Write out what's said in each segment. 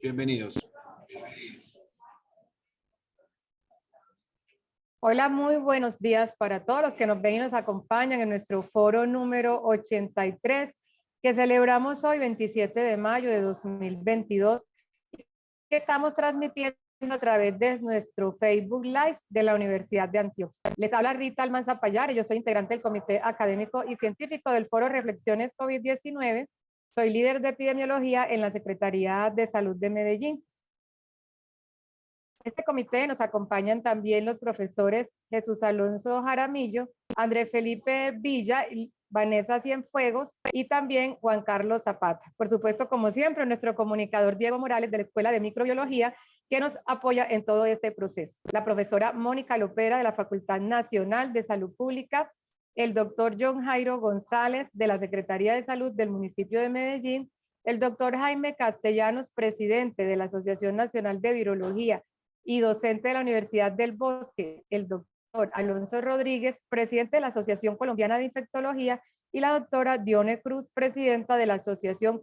Bienvenidos. Hola, muy buenos días para todos los que nos ven y nos acompañan en nuestro foro número 83 que celebramos hoy, 27 de mayo de 2022, que estamos transmitiendo a través de nuestro Facebook Live de la Universidad de Antioquia. Les habla Rita Almanza Payare, yo soy integrante del Comité Académico y Científico del Foro Reflexiones COVID-19, soy líder de epidemiología en la Secretaría de Salud de Medellín. En este comité nos acompañan también los profesores Jesús Alonso Jaramillo, André Felipe Villa, Vanessa Cienfuegos y también Juan Carlos Zapata. Por supuesto, como siempre, nuestro comunicador Diego Morales de la Escuela de Microbiología, que nos apoya en todo este proceso. La profesora Mónica Lopera de la Facultad Nacional de Salud Pública, el doctor John Jairo González de la Secretaría de Salud del municipio de Medellín, el doctor Jaime Castellanos, presidente de la Asociación Nacional de Virología y docente de la Universidad del Bosque, el doctor Alonso Rodríguez, presidente de la Asociación Colombiana de Infectología, y la doctora Dione Cruz, presidenta de la Asociación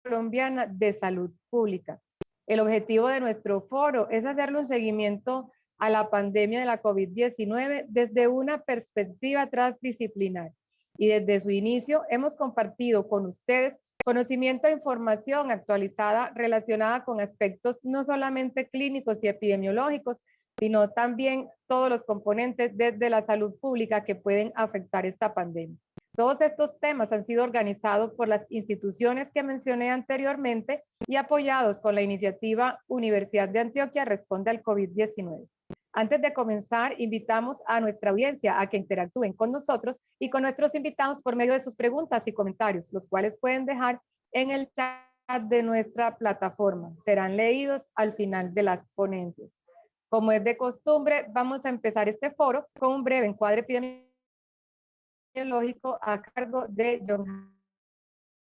Colombiana de Salud Pública. El objetivo de nuestro foro es hacerle un seguimiento a la pandemia de la COVID-19 desde una perspectiva transdisciplinar. Y desde su inicio hemos compartido con ustedes conocimiento e información actualizada relacionada con aspectos no solamente clínicos y epidemiológicos, sino también todos los componentes desde la salud pública que pueden afectar esta pandemia. Todos estos temas han sido organizados por las instituciones que mencioné anteriormente y apoyados con la iniciativa Universidad de Antioquia Responde al COVID-19. Antes de comenzar, invitamos a nuestra audiencia a que interactúen con nosotros y con nuestros invitados por medio de sus preguntas y comentarios, los cuales pueden dejar en el chat de nuestra plataforma. Serán leídos al final de las ponencias. Como es de costumbre, vamos a empezar este foro con un breve encuadre epidemiológico a cargo de John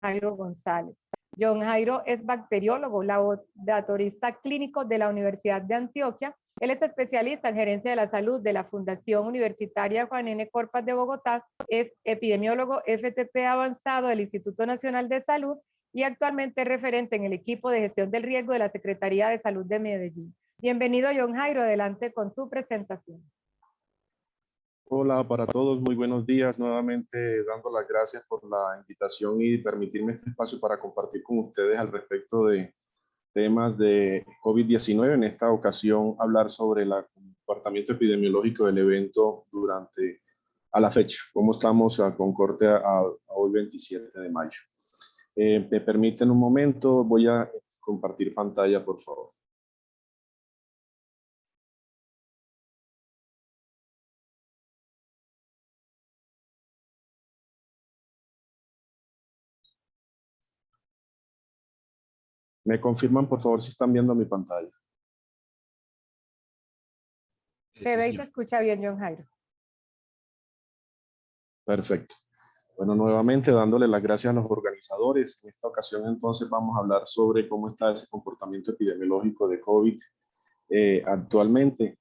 Jairo González. John Jairo es bacteriólogo, laboratorista clínico de la Universidad de Antioquia. Él es especialista en gerencia de la salud de la Fundación Universitaria Juan N. Corpas de Bogotá, es epidemiólogo FTP avanzado del Instituto Nacional de Salud y actualmente es referente en el equipo de gestión del riesgo de la Secretaría de Salud de Medellín. Bienvenido, John Jairo, adelante con tu presentación. Hola para todos, muy buenos días. Nuevamente dando las gracias por la invitación y permitirme este espacio para compartir con ustedes al respecto de temas de COVID-19. En esta ocasión hablar sobre el comportamiento epidemiológico del evento a la fecha. ¿Cómo estamos con corte a hoy 27 de mayo? ¿Me permiten un momento? Voy a compartir pantalla, por favor. ¿Me confirman, por favor, si están viendo mi pantalla? Se ve y se escucha bien, John Jairo. Perfecto. Bueno, nuevamente dándole las gracias a los organizadores. En esta ocasión, entonces, vamos a hablar sobre cómo está ese comportamiento epidemiológico de COVID actualmente.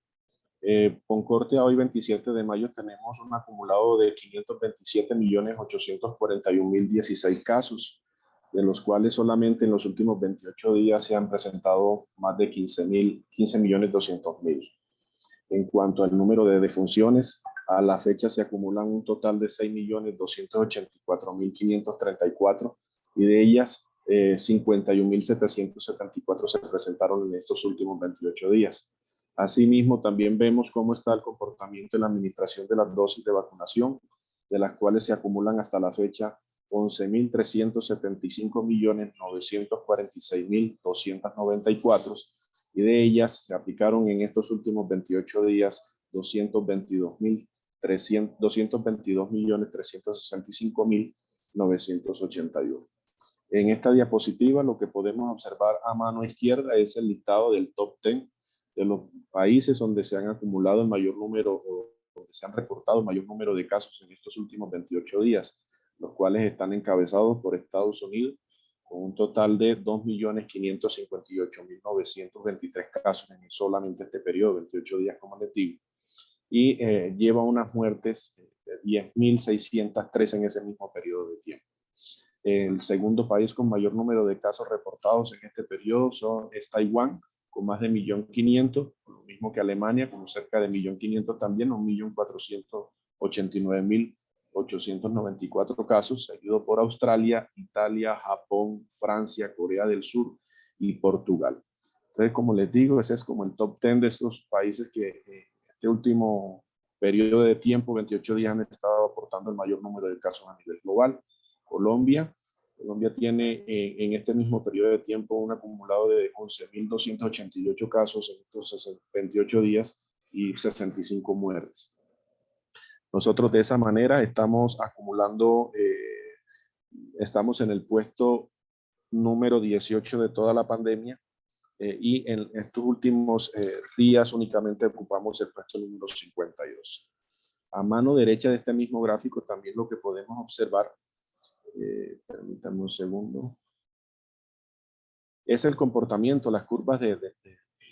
Con corte a hoy, 27 de mayo, tenemos un acumulado de 527.841.016 casos, de los cuales solamente en los últimos 28 días se han presentado más de 15.200.000. En cuanto al número de defunciones, a la fecha se acumulan un total de 6.284.534 y de ellas 51.774 se presentaron en estos últimos 28 días. Asimismo, también vemos cómo está el comportamiento en la administración de las dosis de vacunación. de las cuales se acumulan hasta la fecha 11.375.946.294, y de ellas se aplicaron en estos últimos 28 días 222.365.981. En esta diapositiva lo que podemos observar a mano izquierda es el listado del top 10 de los países donde se han acumulado el mayor número, o donde se han reportado el mayor número de casos en estos últimos 28 días, los cuales están encabezados por Estados Unidos, con un total de 2.558.923 casos en solamente este periodo, 28 días como les digo, y lleva unas muertes de 10.603 en ese mismo periodo de tiempo. El segundo país con mayor número de casos reportados en este periodo es Taiwán, con más de 1.500.000, lo mismo que Alemania, con cerca de 1.500.000 también, 1.489.894 casos, seguido por Australia, Italia, Japón, Francia, Corea del Sur y Portugal. Entonces, como les digo, ese es como el top 10 de estos países que este último periodo de tiempo, 28 días, han estado aportando el mayor número de casos a nivel global. Colombia tiene en este mismo periodo de tiempo un acumulado de 11.288 casos en estos 28 días y 65 muertes. Nosotros de esa manera estamos acumulando, estamos en el puesto número 18 de toda la pandemia, y en estos últimos días únicamente ocupamos el puesto número 52. A mano derecha de este mismo gráfico también lo que podemos observar, permítanme un segundo, es el comportamiento, las curvas de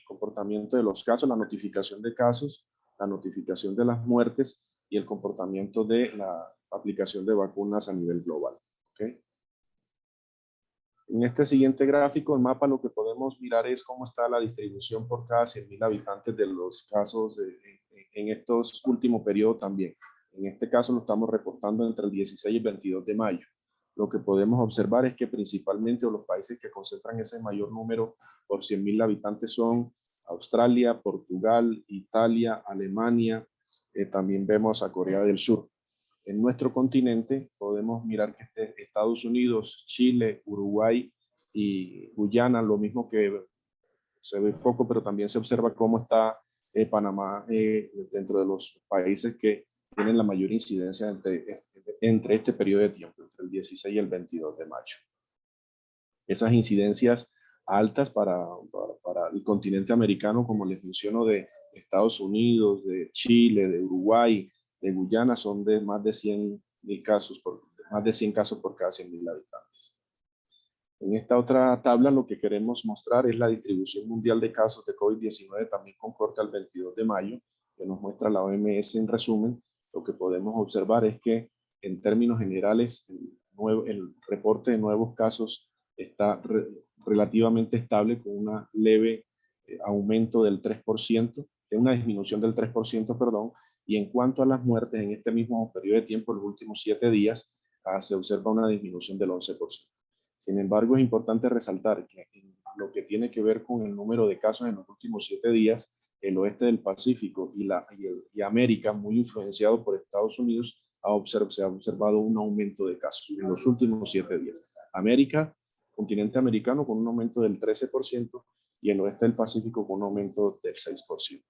comportamiento de los casos, la notificación de casos, la notificación de las muertes y el comportamiento de la aplicación de vacunas a nivel global. ¿Okay? En este siguiente gráfico, el mapa, lo que podemos mirar es cómo está la distribución por cada 100.000 habitantes de los casos en estos últimos periodos también. En este caso lo estamos reportando entre el 16 y el 22 de mayo. Lo que podemos observar es que principalmente los países que concentran ese mayor número por 100.000 habitantes son Australia, Portugal, Italia, Alemania, también vemos a Corea del Sur. En nuestro continente podemos mirar que Estados Unidos, Chile, Uruguay y Guyana, lo mismo que se ve poco, pero también se observa cómo está Panamá dentro de los países que tienen la mayor incidencia entre este periodo de tiempo, entre el 16 y el 22 de mayo. Esas incidencias altas para el continente americano, como les menciono, de Estados Unidos, de Chile, de Uruguay, de Guyana, son de más de 100.000 casos, más de 100 casos por cada 100.000 habitantes. En esta otra tabla lo que queremos mostrar es la distribución mundial de casos de COVID-19, también con corte al 22 de mayo, que nos muestra la OMS en resumen. Lo que podemos observar es que en términos generales el reporte de nuevos casos está relativamente estable, con una leve aumento del 3%, una disminución del 3%, perdón, y en cuanto a las muertes en este mismo periodo de tiempo, los últimos 7 días, se observa una disminución del 11%. Sin embargo, es importante resaltar que en lo que tiene que ver con el número de casos en los últimos 7 días, el oeste del Pacífico y América, muy influenciado por Estados Unidos, se ha observado un aumento de casos en los últimos 7 días. América, continente americano, con un aumento del 13%, y el oeste del Pacífico con un aumento del 6%.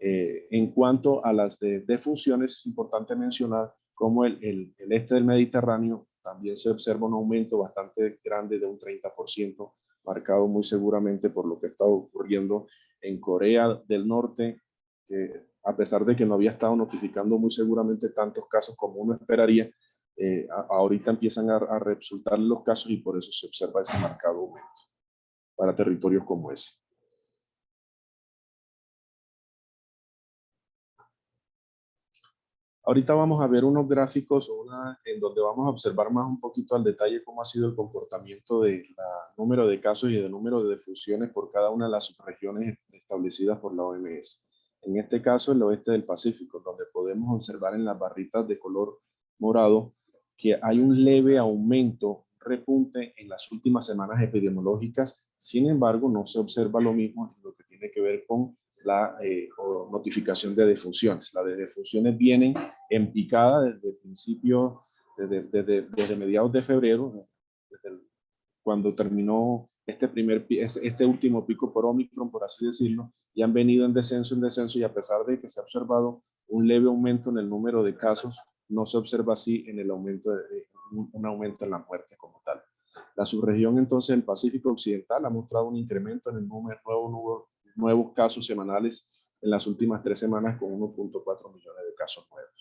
En cuanto a las defunciones, es importante mencionar cómo el este del Mediterráneo también se observa un aumento bastante grande de un 30%, marcado muy seguramente por lo que está ocurriendo en Corea del Norte, que a pesar de que no había estado notificando muy seguramente tantos casos como uno esperaría, ahorita empiezan a resultar los casos y por eso se observa ese marcado aumento para territorios como ese. Ahorita vamos a ver unos gráficos en donde vamos a observar más un poquito al detalle cómo ha sido el comportamiento del número de casos y del número de defunciones por cada una de las subregiones establecidas por la OMS. En este caso, el oeste del Pacífico, donde podemos observar en las barritas de color morado que hay un leve aumento, repunte en las últimas semanas epidemiológicas. Sin embargo, no se observa lo mismo en lo que tiene que ver con la notificación de defunciones. Las defunciones vienen en picada desde principio, desde mediados de febrero, cuando terminó este último pico por Omicron, por así decirlo, y han venido en descenso, y a pesar de que se ha observado un leve aumento en el número de casos, no se observa así en el aumento un aumento en la muerte como tal. La subregión entonces del Pacífico Occidental ha mostrado un incremento en el número de nuevos casos semanales en las últimas 3 semanas, con 1.4 millones de casos nuevos.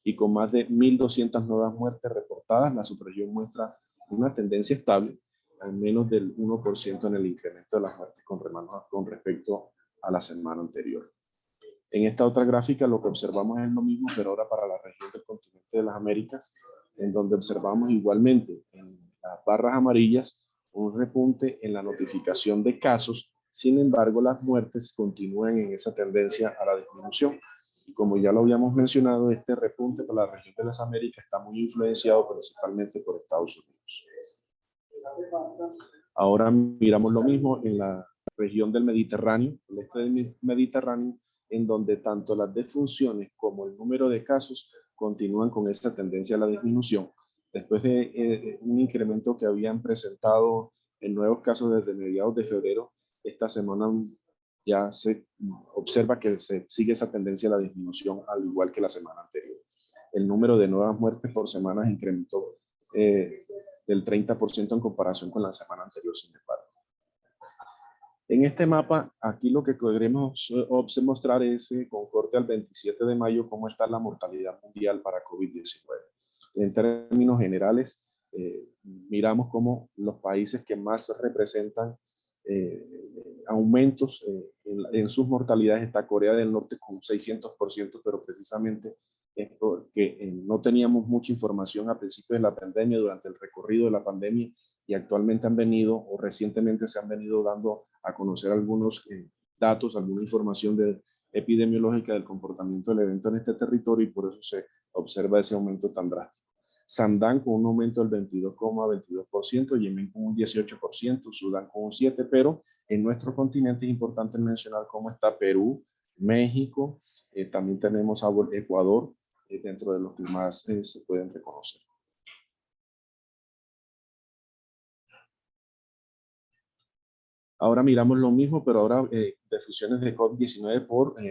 Y con más de 1.200 nuevas muertes reportadas, la subregión muestra una tendencia estable, al menos del 1% en el incremento de las muertes con respecto a la semana anterior. En esta otra gráfica lo que observamos es lo mismo, pero ahora para la región del continente de las Américas, en donde observamos igualmente en las barras amarillas un repunte en la notificación de casos. Sin embargo, las muertes continúan en esa tendencia a la disminución. Y como ya lo habíamos mencionado, este repunte para la región de las Américas está muy influenciado principalmente por Estados Unidos. Ahora miramos lo mismo en la región del Mediterráneo, el este del Mediterráneo, en donde tanto las defunciones como el número de casos continúan con esta tendencia a la disminución. Después de un incremento que habían presentado en nuevos casos desde mediados de febrero, esta semana ya se observa que se sigue esa tendencia a la disminución, al igual que la semana anterior. El número de nuevas muertes por semana incrementó del 30% en comparación con la semana anterior, sin embargo. En este mapa, aquí lo que queremos mostrar es con corte al 27 de mayo cómo está la mortalidad mundial para COVID-19. En términos generales, miramos cómo los países que más representan aumentos en sus mortalidades está Corea del Norte con un 600%, pero precisamente es porque no teníamos mucha información a principios de la pandemia, durante el recorrido de la pandemia, y actualmente han venido, o recientemente se han venido dando a conocer algunos datos, alguna información epidemiológica del comportamiento del evento en este territorio, y por eso se observa ese aumento tan drástico. Sandán con un aumento del 22,22%, Yemen con un 18%, Sudán con un 7%, pero en nuestro continente es importante mencionar cómo está Perú, México, también tenemos a Ecuador, dentro de los que más se pueden reconocer. Ahora miramos lo mismo, pero ahora defunciones de COVID-19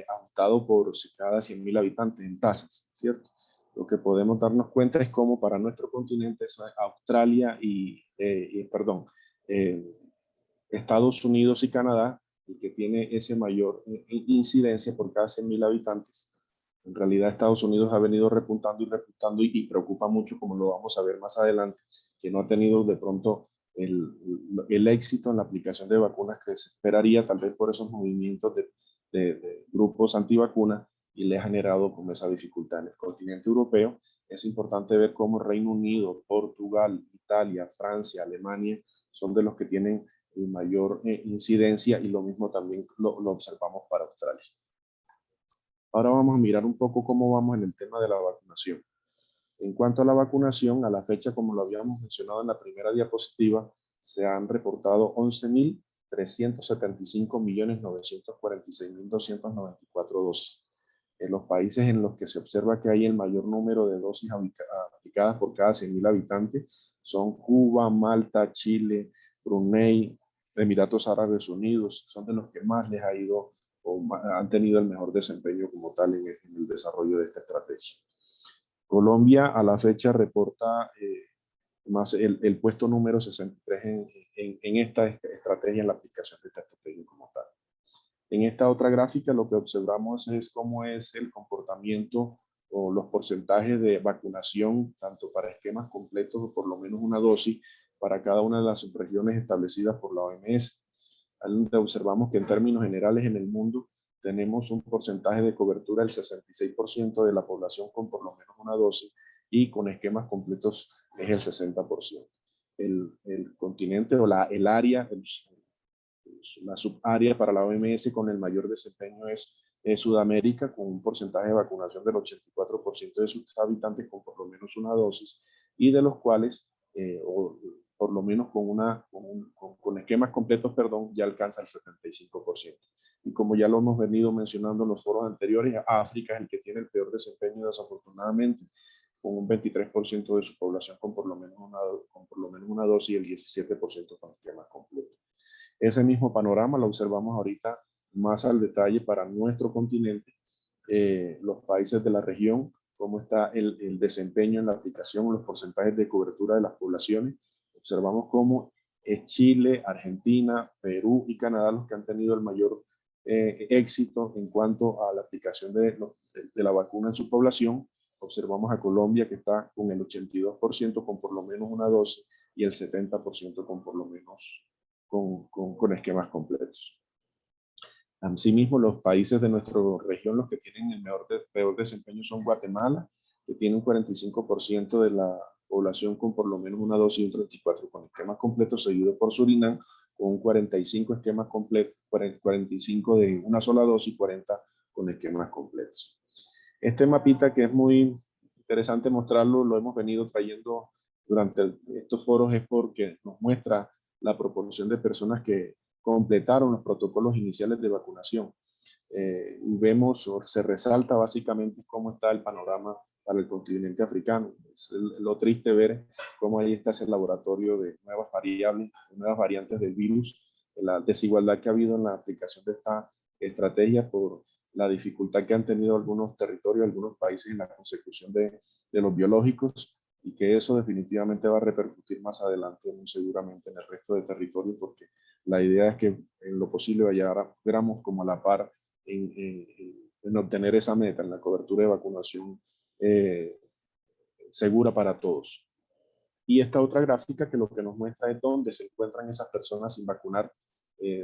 ajustado por cada 100.000 habitantes en tasas, ¿cierto? Lo que podemos darnos cuenta es cómo para nuestro continente es Australia Estados Unidos y Canadá, el que tiene ese mayor incidencia por cada 100.000 habitantes. En realidad Estados Unidos ha venido repuntando y preocupa mucho, como lo vamos a ver más adelante, que no ha tenido de pronto el éxito en la aplicación de vacunas que se esperaría, tal vez por esos movimientos de grupos antivacunas, y le ha generado como esa dificultad. En el continente europeo es importante ver cómo Reino Unido, Portugal, Italia, Francia, Alemania son de los que tienen mayor incidencia, y lo mismo también lo observamos para Australia. Ahora vamos a mirar un poco cómo vamos en el tema de la vacunación. En cuanto a la vacunación, a la fecha, como lo habíamos mencionado en la primera diapositiva, se han reportado 11.375.946.294 dosis. En los países en los que se observa que hay el mayor número de dosis aplicadas por cada 100.000 habitantes son Cuba, Malta, Chile, Brunei, Emiratos Árabes Unidos. Son de los que más les ha ido o han tenido el mejor desempeño como tal en el desarrollo de esta estrategia. Colombia a la fecha reporta más el puesto número 63 en esta estrategia, en la aplicación de esta estrategia como tal. En esta otra gráfica lo que observamos es cómo es el comportamiento o los porcentajes de vacunación, tanto para esquemas completos o por lo menos una dosis, para cada una de las subregiones establecidas por la OMS. Donde observamos que en términos generales en el mundo tenemos un porcentaje de cobertura del 66% de la población con por lo menos una dosis, y con esquemas completos es el 60%. El continente o el área, la subárea para la OMS con el mayor desempeño es Sudamérica, con un porcentaje de vacunación del 84% de sus habitantes con por lo menos una dosis, y de los cuales, o por lo menos con esquemas completos, ya alcanza el 75%. Y como ya lo hemos venido mencionando en los foros anteriores, África es el que tiene el peor desempeño, desafortunadamente, con un 23% de su población con por lo menos una dosis y el 17% con esquema completo. Ese mismo panorama lo observamos ahorita más al detalle para nuestro continente, los países de la región, cómo está el desempeño en la aplicación, los porcentajes de cobertura de las poblaciones. Observamos cómo es Chile, Argentina, Perú y Canadá los que han tenido el mayor éxito en cuanto a la aplicación de la vacuna en su población. Observamos a Colombia que está con el 82% con por lo menos una dosis y el 70% con por lo menos con esquemas completos. Asimismo, los países de nuestra región, los que tienen el peor desempeño son Guatemala, que tiene un 45% de la población con por lo menos una dosis y un 34% con esquemas completos, seguido por Surinam, con un 45 esquemas completos, 45 de una sola dosis y 40 con esquemas completos. Este mapita, que es muy interesante mostrarlo, lo hemos venido trayendo durante estos foros, es porque nos muestra la proporción de personas que completaron los protocolos iniciales de vacunación. Y vemos, o se resalta básicamente cómo está el panorama para el continente africano. Es lo triste ver cómo ahí está ese laboratorio de nuevas variables, de nuevas variantes del virus, la desigualdad que ha habido en la aplicación de esta estrategia por la dificultad que han tenido algunos territorios, algunos países en la consecución de los biológicos, y que eso definitivamente va a repercutir más adelante, muy seguramente, en el resto de territorios, porque la idea es que en lo posible vayamos como a la par en obtener esa meta, en la cobertura de vacunación segura para todos. Y esta otra gráfica que lo que nos muestra es dónde se encuentran esas personas sin vacunar.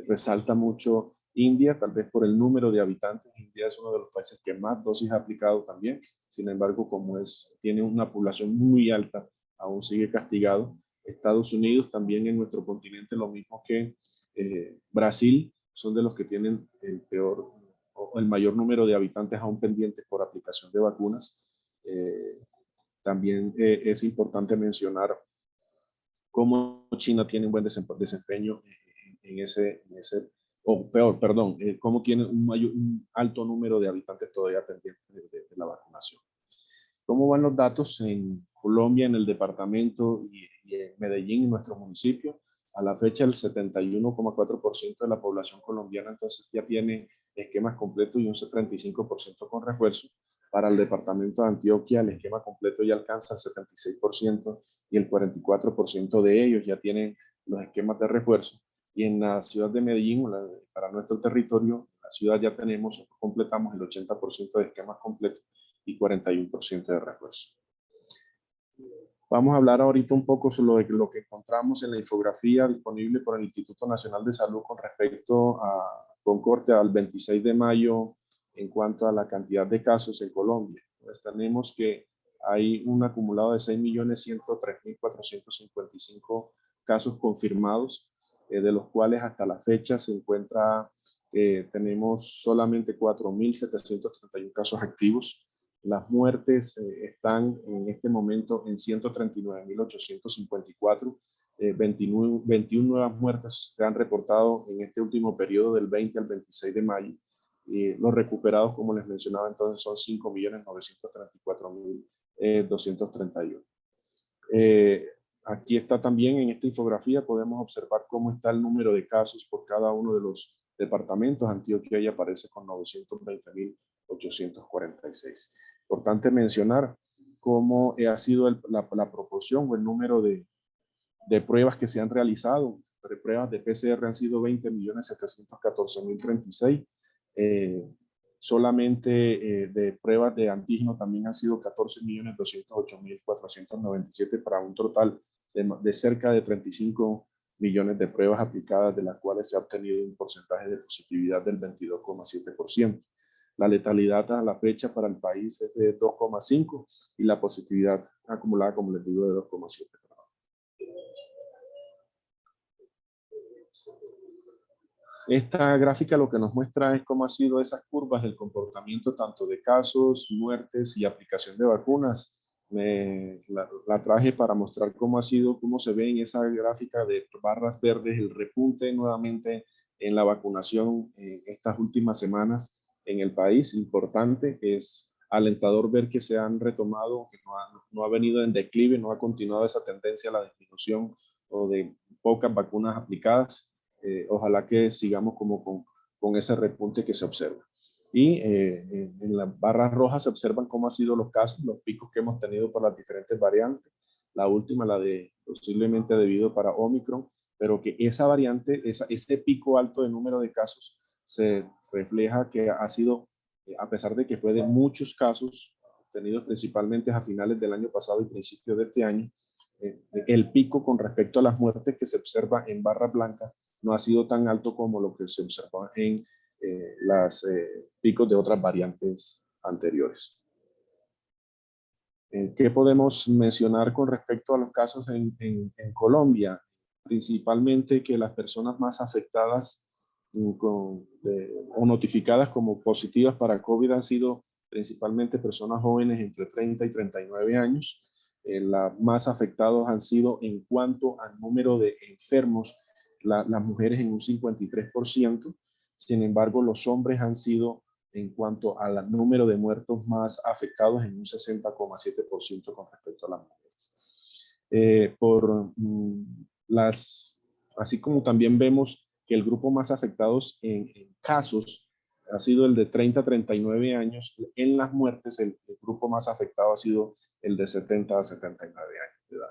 Resalta mucho India, tal vez por el número de habitantes. India es uno de los países que más dosis ha aplicado también. Sin embargo, como tiene una población muy alta, aún sigue castigado. Estados Unidos también en nuestro continente, lo mismo que Brasil, son de los que tienen el peor o el mayor número de habitantes aún pendientes por aplicación de vacunas. También es importante mencionar cómo China tiene un buen desempeño o peor, perdón, cómo tiene un alto número de habitantes todavía pendientes de la vacunación. ¿Cómo van los datos en Colombia, en el departamento y en Medellín, en nuestro municipio? A la fecha, el 71,4% de la población colombiana entonces ya tiene esquemas completos y un 35% con refuerzo. Para el departamento de Antioquia, el esquema completo ya alcanza el 76% y el 44% de ellos ya tienen los esquemas de refuerzo. Y en la ciudad de Medellín, para nuestro territorio, la ciudad ya completamos el 80% de esquemas completos y 41% de refuerzo. Vamos a hablar ahorita un poco sobre lo que encontramos en la infografía disponible por el Instituto Nacional de Salud con respecto con corte al 26 de mayo en cuanto a la cantidad de casos en Colombia. Pues tenemos que hay un acumulado de 6.103.455 casos confirmados, de los cuales hasta la fecha se encuentra, tenemos solamente 4.731 casos activos. Las muertes están en este momento en 139.854. 21 nuevas muertes se han reportado en este último periodo del 20 al 26 de mayo. Los recuperados, como les mencionaba entonces, son 5.934.231. Aquí está también en esta infografía, podemos observar cómo está el número de casos por cada uno de los departamentos. Antioquia ya aparece con 920.846. Importante mencionar cómo ha sido la proporción o el número de pruebas que se han realizado. De pruebas de PCR han sido 20.714.036. Solamente de pruebas de antígeno también han sido 14.208.497 para un total de cerca de 35 millones de pruebas aplicadas, de las cuales se ha obtenido un porcentaje de positividad del 22,7%. La letalidad a la fecha para el país es de 2,5 y la positividad acumulada, como les digo, de 2,7. Esta gráfica lo que nos muestra es cómo han sido esas curvas del comportamiento tanto de casos, muertes y aplicación de vacunas. La traje para mostrar cómo se ve en esa gráfica de barras verdes el repunte nuevamente en la vacunación en estas últimas semanas en el país. Importante, es alentador ver que se han retomado, que no ha venido en declive, no ha continuado esa tendencia a la disminución o de pocas vacunas aplicadas. Ojalá que sigamos como con ese repunte que se observa. Y en las barras rojas se observan cómo han sido los casos, los picos que hemos tenido por las diferentes variantes. La última, la de posiblemente debido para Omicron, pero que esa variante, ese pico alto de número de casos se refleja que ha sido, a pesar de que fue de muchos casos, tenidos principalmente a finales del año pasado y principios de este año, el pico con respecto a las muertes que se observa en barras blancas no ha sido tan alto como lo que se observa en los picos de otras variantes anteriores. ¿Qué podemos mencionar con respecto a los casos en Colombia? Principalmente que las personas más afectadas o notificadas como positivas para COVID han sido principalmente personas jóvenes entre 30 y 39 años. Las más afectados han sido en cuanto al número de enfermos, las mujeres en un 53%. Sin embargo, los hombres han sido en cuanto al número de muertos más afectados en un 60,7% con respecto a las mujeres. Así como también vemos que el grupo más afectados en casos ha sido el de 30 a 39 años, en las muertes el grupo más afectado ha sido el de 70 a 79 años de edad.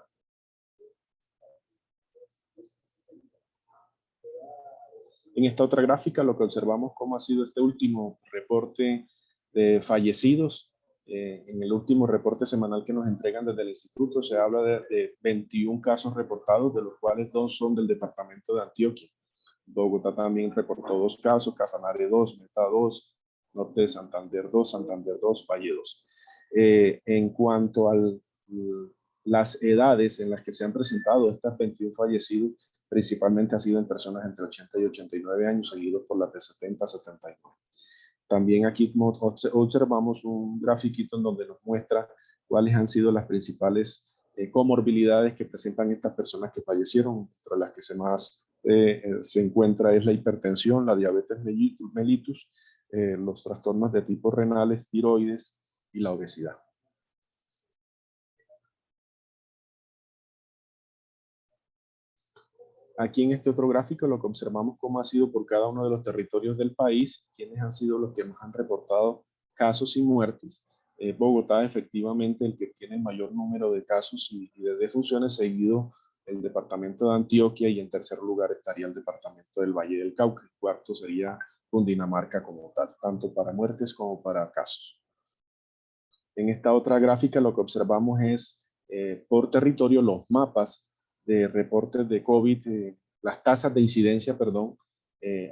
En esta otra gráfica lo que observamos cómo ha sido este último reporte de fallecidos. En el último reporte semanal que nos entregan desde el instituto se habla de 21 casos reportados, de los cuales 2 son del departamento de Antioquia. Bogotá también reportó 2 casos, Casanare 2, Meta 2, Norte de Santander 2, Santander 2, Valle 2. En cuanto a las edades en las que se han presentado estas 21 fallecidos, principalmente ha sido en personas entre 80 y 89 años, seguidos por las de 70 a 79. También aquí observamos un grafiquito en donde nos muestra cuáles han sido las principales comorbilidades que presentan estas personas que fallecieron. Entre las que se encuentra es la hipertensión, la diabetes mellitus, los trastornos de tipo renales, tiroides y la obesidad. Aquí en este otro gráfico lo que observamos cómo ha sido por cada uno de los territorios del país, quiénes han sido los que más han reportado casos y muertes. Bogotá efectivamente el que tiene el mayor número de casos y de defunciones, seguido el departamento de Antioquia, y en tercer lugar estaría el departamento del Valle del Cauca. El cuarto sería Cundinamarca como tal, tanto para muertes como para casos. En esta otra gráfica lo que observamos es por territorio los mapas de reportes de COVID, las tasas de incidencia, perdón.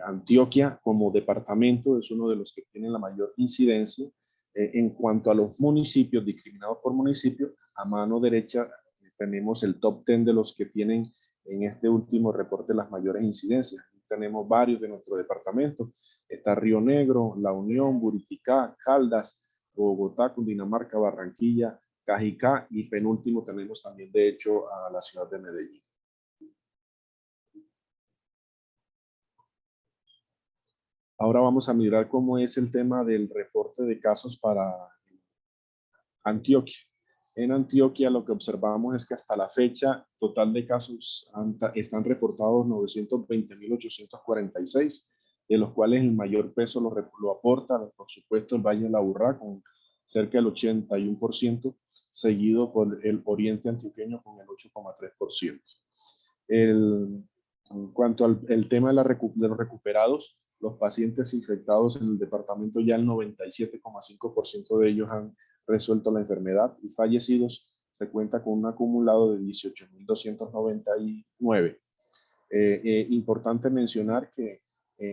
Antioquia como departamento es uno de los que tiene la mayor incidencia. En cuanto a los municipios, discriminados por municipio, a mano derecha tenemos el top 10 de los que tienen en este último reporte las mayores incidencias. Tenemos varios de nuestro departamento. Está Río Negro, La Unión, Buriticá, Caldas, Bogotá, Cundinamarca, Barranquilla, Cajicá, y penúltimo tenemos también de hecho a la ciudad de Medellín. Ahora vamos a mirar cómo es el tema del reporte de casos para Antioquia. En Antioquia lo que observamos es que hasta la fecha total de casos están reportados 920.846, de los cuales el mayor peso lo aporta, por supuesto, el Valle de la Aburrá con cerca del 81%, seguido por el oriente antioqueño con el 8,3%. En cuanto al tema de los recuperados, los pacientes infectados en el departamento, ya el 97,5% de ellos han resuelto la enfermedad, y fallecidos se cuenta con un acumulado de 18.299. Importante mencionar que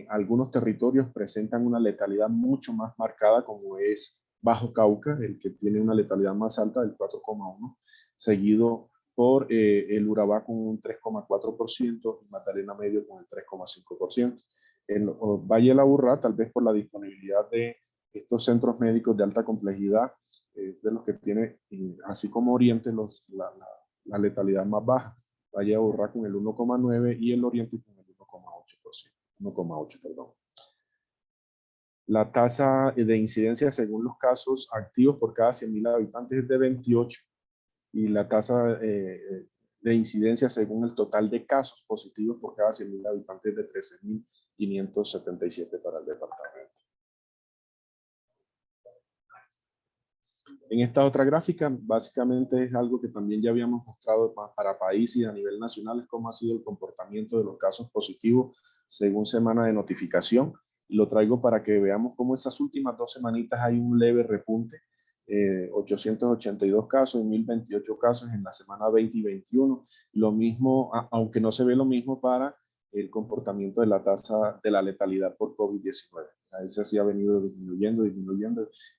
algunos territorios presentan una letalidad mucho más marcada, como es Bajo Cauca, el que tiene una letalidad más alta del 4,1%, seguido por el Urabá con un 3,4% y Magdalena Medio con el 3,5%. En Valle de la Aburrá, tal vez por la disponibilidad de estos centros médicos de alta complejidad, de los que tiene, así como Oriente, la letalidad más baja. Valle de Aburrá con el 1,9% y el Oriente con el 1,8%. La tasa de incidencia según los casos activos por cada 100.000 habitantes es de 28 y la tasa de incidencia según el total de casos positivos por cada 100.000 habitantes es de 13.577 para el departamento. En esta otra gráfica, básicamente es algo que también ya habíamos mostrado para países y a nivel nacional, es cómo ha sido el comportamiento de los casos positivos según semana de notificación. Y lo traigo para que veamos cómo estas últimas 2 semanitas hay un leve repunte, 882 casos y 1.028 casos en la semana 20 y 21. Lo mismo, aunque no se ve lo mismo para el comportamiento de la tasa de la letalidad por COVID-19. A veces sí ha venido disminuyendo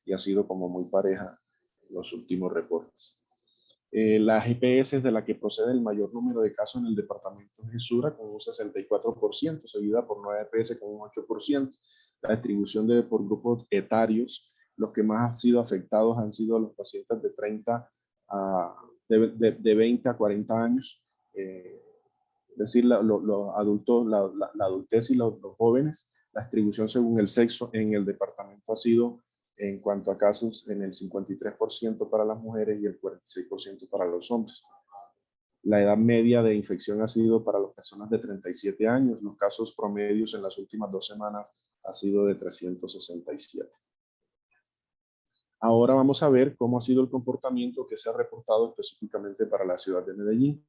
y ha sido como muy pareja los últimos reportes. La GPS de la que procede el mayor número de casos en el departamento es Sura con un 64%, seguida por Nueva EPS con un 8%. La distribución por grupos etarios, los que más han sido afectados han sido los pacientes de 20 a 40 años, es decir, los adultos, la adultez y los jóvenes. La distribución según el sexo en el departamento ha sido, en cuanto a casos, en el 53% para las mujeres y el 46% para los hombres. La edad media de infección ha sido para las personas de 37 años. Los casos promedios en las últimas 2 semanas ha sido de 367. Ahora vamos a ver cómo ha sido el comportamiento que se ha reportado específicamente para la ciudad de Medellín,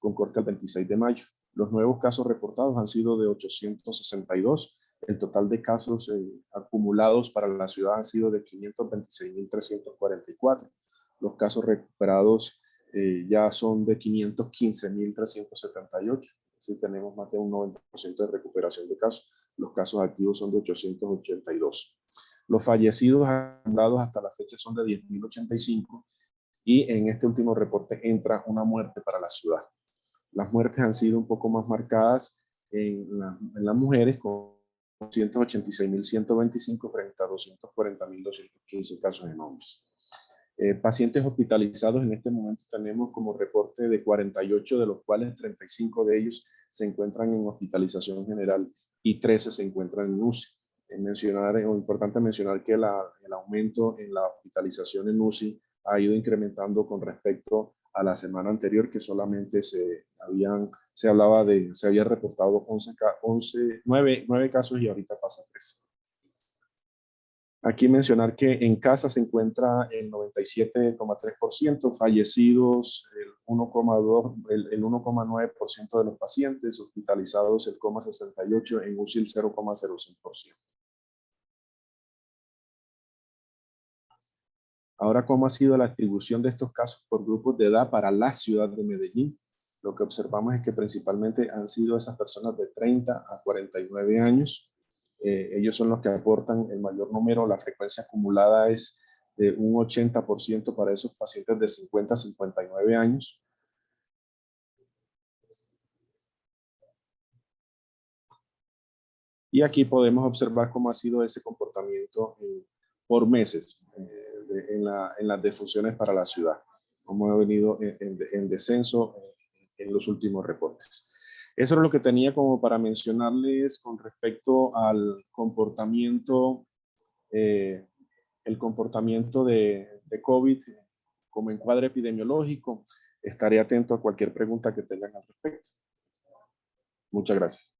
con corte al 26 de mayo. Los nuevos casos reportados han sido de 862. El total de casos acumulados para la ciudad han sido de 526.344. Los casos recuperados ya son de 515.378. Así tenemos más de un 90% de recuperación de casos. Los casos activos son de 882. Los fallecidos acumulados hasta la fecha son de 10.085 y en este último reporte entra una muerte para la ciudad. Las muertes han sido un poco más marcadas en las mujeres, con 186.125 frente a 240.215 casos en hombres. Pacientes hospitalizados en este momento tenemos como reporte de 48, de los cuales 35 de ellos se encuentran en hospitalización general y 13 se encuentran en UCI. Es importante mencionar que el aumento en la hospitalización en UCI ha ido incrementando con respecto a la semana anterior, que solamente se había reportado 9 casos y ahorita pasa 13. Aquí mencionar que en casa se encuentra el 97,3%, fallecidos el 1,9% de los pacientes, hospitalizados el 0,68%, en UCI el 0,05%. Ahora, ¿cómo ha sido la distribución de estos casos por grupos de edad para la ciudad de Medellín? Lo que observamos es que principalmente han sido esas personas de 30 a 49 años. Ellos son los que aportan el mayor número. La frecuencia acumulada es de un 80% para esos pacientes de 50 a 59 años. Y aquí podemos observar cómo ha sido ese comportamiento por meses en las defunciones para la ciudad, cómo ha venido en descenso en los últimos reportes. Eso es lo que tenía como para mencionarles con respecto al comportamiento, el comportamiento de COVID como encuadre epidemiológico. Estaré atento a cualquier pregunta que tengan al respecto. Muchas gracias.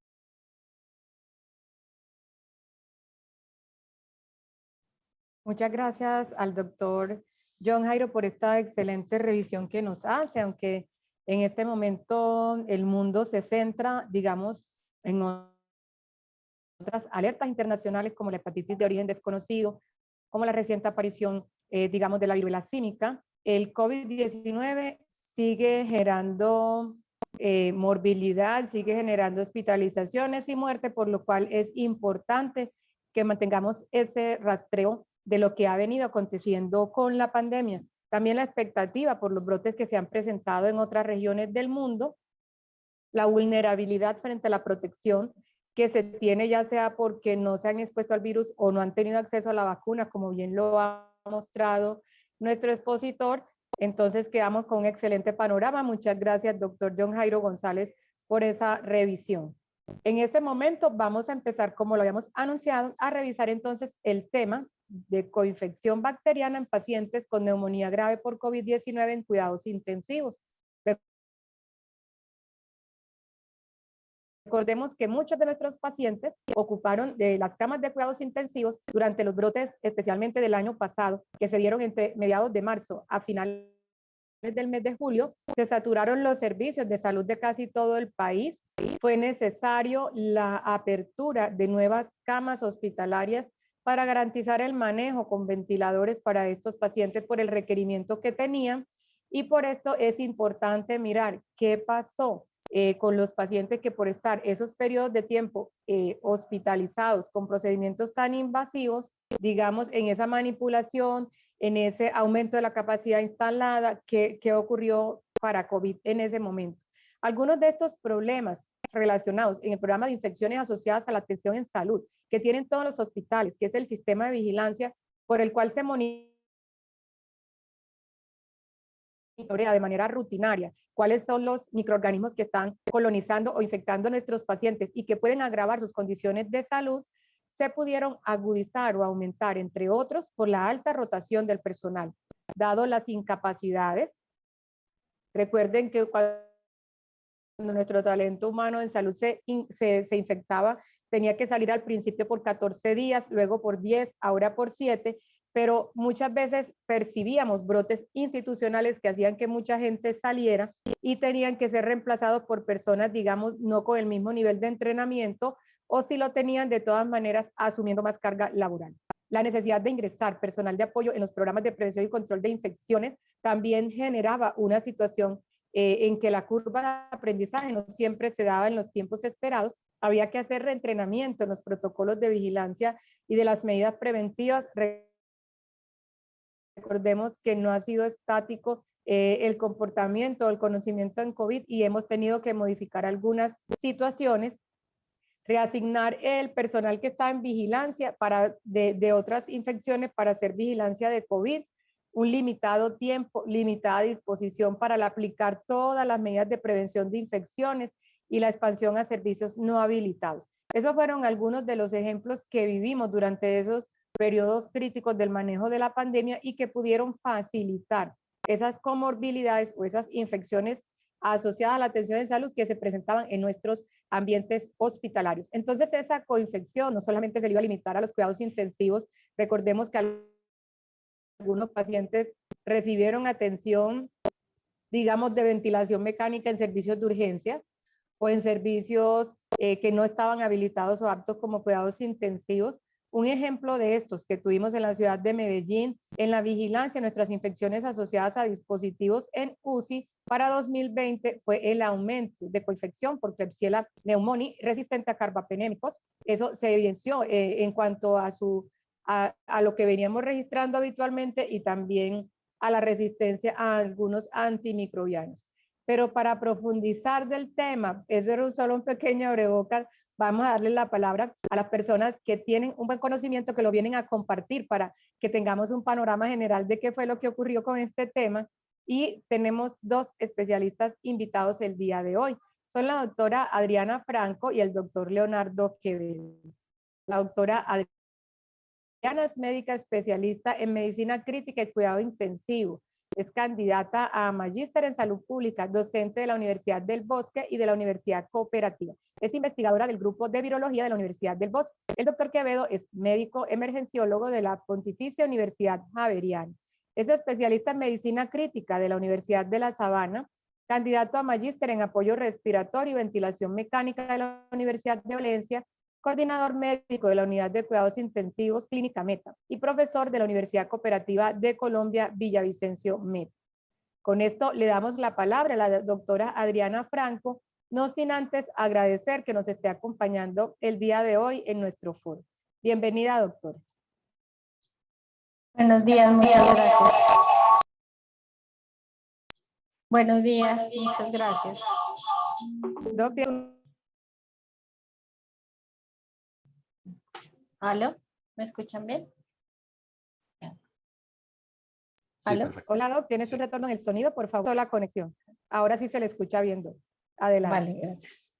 Muchas gracias al doctor John Jairo por esta excelente revisión que nos hace, aunque en este momento el mundo se centra, digamos, en otras alertas internacionales como la hepatitis de origen desconocido, como la reciente aparición, digamos, de la viruela símica. El COVID-19 sigue generando morbilidad, sigue generando hospitalizaciones y muerte, por lo cual es importante que mantengamos ese rastreo de lo que ha venido aconteciendo con la pandemia. También la expectativa por los brotes que se han presentado en otras regiones del mundo, la vulnerabilidad frente a la protección que se tiene, ya sea porque no se han expuesto al virus o no han tenido acceso a la vacuna, como bien lo ha mostrado nuestro expositor. Entonces quedamos con un excelente panorama. Muchas gracias, doctor John Jairo González, por esa revisión. En este momento vamos a empezar, como lo habíamos anunciado, a revisar entonces el tema de coinfección bacteriana en pacientes con neumonía grave por COVID-19 en cuidados intensivos. Recordemos que muchos de nuestros pacientes ocuparon de las camas de cuidados intensivos durante los brotes, especialmente del año pasado, que se dieron entre mediados de marzo a finales del mes de julio. Se saturaron los servicios de salud de casi todo el país. Fue necesario la apertura de nuevas camas hospitalarias para garantizar el manejo con ventiladores para estos pacientes por el requerimiento que tenían. Y por esto es importante mirar qué pasó con los pacientes que por estar esos periodos de tiempo hospitalizados con procedimientos tan invasivos, digamos, en esa manipulación, en ese aumento de la capacidad instalada, ¿qué ocurrió para COVID en ese momento? Algunos de estos problemas relacionados en el programa de infecciones asociadas a la atención en salud que tienen todos los hospitales, que es el sistema de vigilancia por el cual se monitorea de manera rutinaria cuáles son los microorganismos que están colonizando o infectando a nuestros pacientes y que pueden agravar sus condiciones de salud, se pudieron agudizar o aumentar, entre otros, por la alta rotación del personal, dado las incapacidades. Recuerden que cuando nuestro talento humano en salud se infectaba, tenía que salir al principio por 14 días, luego por 10, ahora por 7, pero muchas veces percibíamos brotes institucionales que hacían que mucha gente saliera y tenían que ser reemplazados por personas, digamos, no con el mismo nivel de entrenamiento, o si lo tenían, de todas maneras, asumiendo más carga laboral. La necesidad de ingresar personal de apoyo en los programas de prevención y control de infecciones también generaba una situación en que la curva de aprendizaje no siempre se daba en los tiempos esperados. Había que hacer reentrenamiento en los protocolos de vigilancia y de las medidas preventivas. Recordemos que no ha sido estático el comportamiento, el conocimiento en COVID y hemos tenido que modificar algunas situaciones, reasignar el personal que está en vigilancia de otras infecciones para hacer vigilancia de COVID, un limitado tiempo, limitada disposición para aplicar todas las medidas de prevención de infecciones y la expansión a servicios no habilitados. Esos fueron algunos de los ejemplos que vivimos durante esos periodos críticos del manejo de la pandemia y que pudieron facilitar esas comorbilidades o esas infecciones asociadas a la atención de salud que se presentaban en nuestros ambientes hospitalarios. Entonces esa coinfección no solamente se iba a limitar a los cuidados intensivos, recordemos que algunos pacientes recibieron atención, digamos, de ventilación mecánica en servicios de urgencia o en servicios que no estaban habilitados o aptos como cuidados intensivos. Un ejemplo de estos que tuvimos en la ciudad de Medellín, en la vigilancia de nuestras infecciones asociadas a dispositivos en UCI para 2020 fue el aumento de coinfección por Klebsiella pneumoniae resistente a carbapenémicos. Eso se evidenció en cuanto a lo que veníamos registrando habitualmente y también a la resistencia a algunos antimicrobianos. Pero para profundizar del tema, eso era solo un pequeño abrebocas, vamos a darle la palabra a las personas que tienen un buen conocimiento, que lo vienen a compartir para que tengamos un panorama general de qué fue lo que ocurrió con este tema. Y tenemos dos especialistas invitados el día de hoy. Son la doctora Adriana Franco y el doctor Leonardo Quevedo. La doctora Adriana es médica especialista en medicina crítica y cuidado intensivo. Es candidata a magíster en salud pública, docente de la Universidad del Bosque y de la Universidad Cooperativa. Es investigadora del grupo de virología de la Universidad del Bosque. El doctor Quevedo es médico emergenciólogo de la Pontificia Universidad Javeriana. Es especialista en medicina crítica de la Universidad de La Sabana, candidato a magíster en apoyo respiratorio y ventilación mecánica de la Universidad de Valencia, coordinador médico de la Unidad de Cuidados Intensivos Clínica Meta y profesor de la Universidad Cooperativa de Colombia, Villavicencio Meta. Con esto le damos la palabra a la doctora Adriana Franco, no sin antes agradecer que nos esté acompañando el día de hoy en nuestro foro. Bienvenida, doctora. Buenos días, muchas gracias. Buenos días, muchas gracias. Doctor. ¿Aló? ¿Me escuchan bien? ¿Aló? Sí, hola, Doc, ¿tienes un retorno en el sonido? Por favor, la conexión. Ahora sí se le escucha bien, Doc. Adelante. Vale, gracias.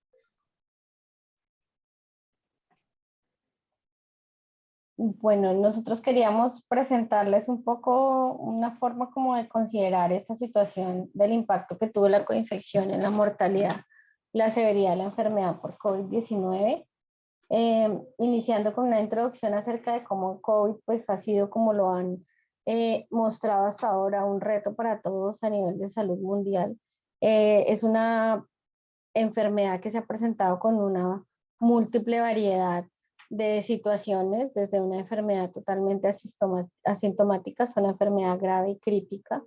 Bueno, nosotros queríamos presentarles un poco una forma como de considerar esta situación del impacto que tuvo la coinfección en la mortalidad, la severidad de la enfermedad por COVID-19, iniciando con una introducción acerca de cómo el COVID pues, ha sido, como lo han mostrado hasta ahora, un reto para todos a nivel de salud mundial. Es una enfermedad que se ha presentado con una múltiple variedad de situaciones, desde una enfermedad totalmente asintomática hasta una enfermedad grave y crítica,